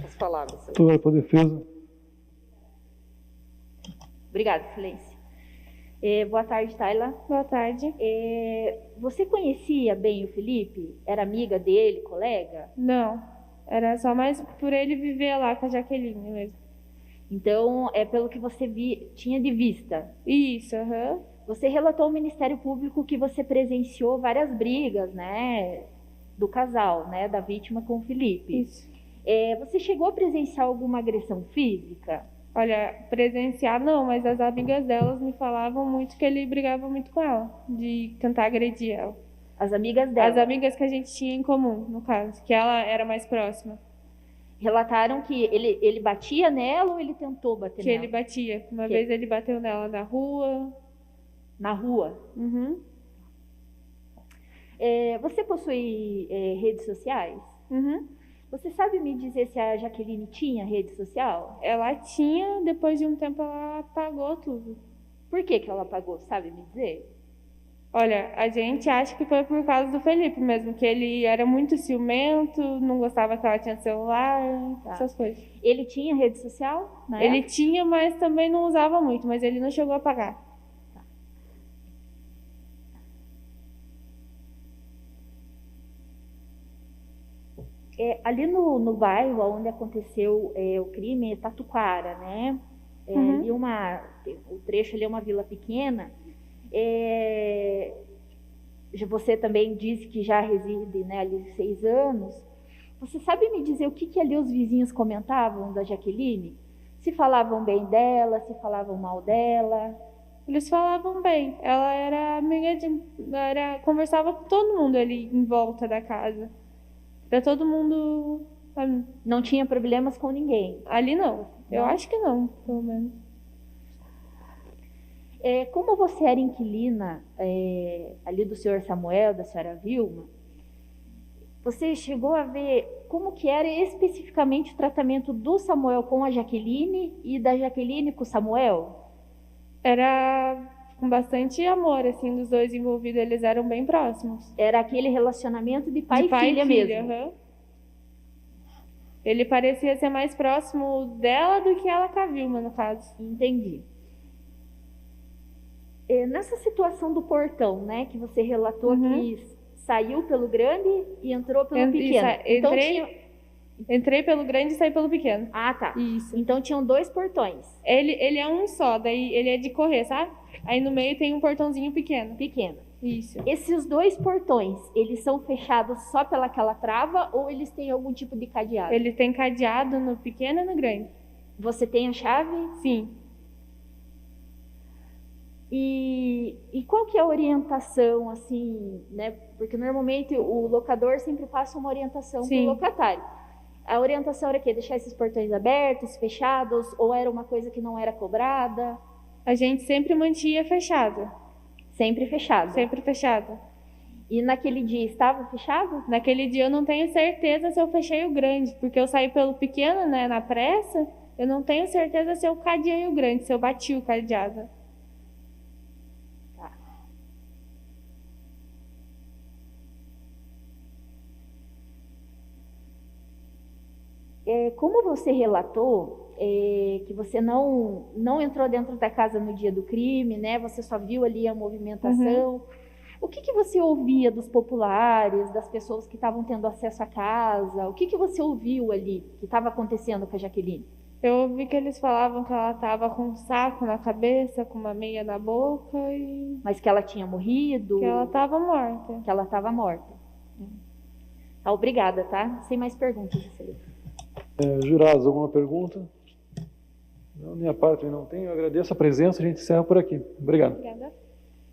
As palavras. Doutora, para a defesa. Obrigada, excelência. Boa tarde, Tayla. Boa tarde. Você conhecia bem o Felipe? Era amiga dele, colega? Não, era só mais por ele viver lá com a Jaqueline mesmo. Então, é pelo que você tinha de vista. Isso, aham. Você relatou ao Ministério Público que você presenciou várias brigas, né, do casal, né, da vítima com o Felipe. Isso. Você chegou a presenciar alguma agressão física? Olha, presenciar não, mas as amigas delas me falavam muito que ele brigava muito com ela, de tentar agredir ela. As amigas dela? As amigas que a gente tinha em comum, no caso, que ela era mais próxima. Relataram que ele batia nela ou ele tentou bater nela? Que ele batia. Uma vez ele bateu nela na rua. Na rua? Uhum. Você possui redes sociais? Uhum. Você sabe me dizer se a Jaqueline tinha rede social? Ela tinha, depois de um tempo ela apagou tudo. Por que ela apagou? Sabe me dizer? Olha, a gente acha que foi por causa do Felipe mesmo, que ele era muito ciumento, não gostava que ela tinha celular, essas coisas. Ele tinha rede social? Ele tinha, mas também não usava muito, mas ele não chegou a apagar. Ali no bairro onde aconteceu o crime, Tatuquara, né? Ali o trecho ali é uma vila pequena. Você também disse que já reside, né, ali há 6 anos. Você sabe me dizer o que ali os vizinhos comentavam da Jaqueline? Se falavam bem dela, se falavam mal dela? Eles falavam bem. Ela era amiga conversava com todo mundo ali em volta da casa. Pra todo mundo. Não tinha problemas com ninguém? Ali não. Eu acho que não, pelo menos. Como você era inquilina ali do senhor Samuel, da senhora Vilma, você chegou a ver como que era especificamente o tratamento do Samuel com a Jaqueline e da Jaqueline com o Samuel? Era com bastante amor, assim, dos dois envolvidos, eles eram bem próximos. Era aquele relacionamento de pai e filha mesmo? Uhum. Ele parecia ser mais próximo dela do que ela com a Vilma, no caso. Entendi. Nessa situação do portão, né, que você relatou que saiu pelo grande e entrou pelo pequeno. Entrei pelo grande e saí pelo pequeno. Ah, tá. Isso. Então tinham 2 portões. Ele é um só, daí ele é de correr, sabe? Aí no meio tem um portãozinho pequeno. Pequeno. Isso. Esses 2 portões, eles são fechados só pelaquela trava ou eles têm algum tipo de cadeado? Ele tem cadeado no pequeno e no grande. Você tem a chave? Sim. E qual que é a orientação, assim, né? Porque normalmente o locador sempre passa uma orientação para o locatário. A orientação era o quê? Deixar esses portões abertos, fechados, ou era uma coisa que não era cobrada? A gente sempre mantinha fechado. Sempre fechado? Sempre fechado. E naquele dia estava fechado? Naquele dia eu não tenho certeza se eu fechei o grande, porque eu saí pelo pequeno, né, na pressa, eu não tenho certeza se eu cadeei o grande, se eu bati o cadeado. Como você relatou que você não entrou dentro da casa no dia do crime, né? Você só viu ali a movimentação. O que você ouvia dos populares, das pessoas que estavam tendo acesso à casa? O que você ouviu ali que estava acontecendo com a Jaqueline? Eu ouvi que eles falavam que ela estava com um saco na cabeça, com uma meia na boca e... Mas que ela tinha morrido? Que ela estava morta. Que ela estava morta. Tá, obrigada, tá? Sem mais perguntas, excelência. Jurados, alguma pergunta? Não, minha parte não tem. Eu agradeço a presença, a gente encerra por aqui. Obrigado. Obrigada.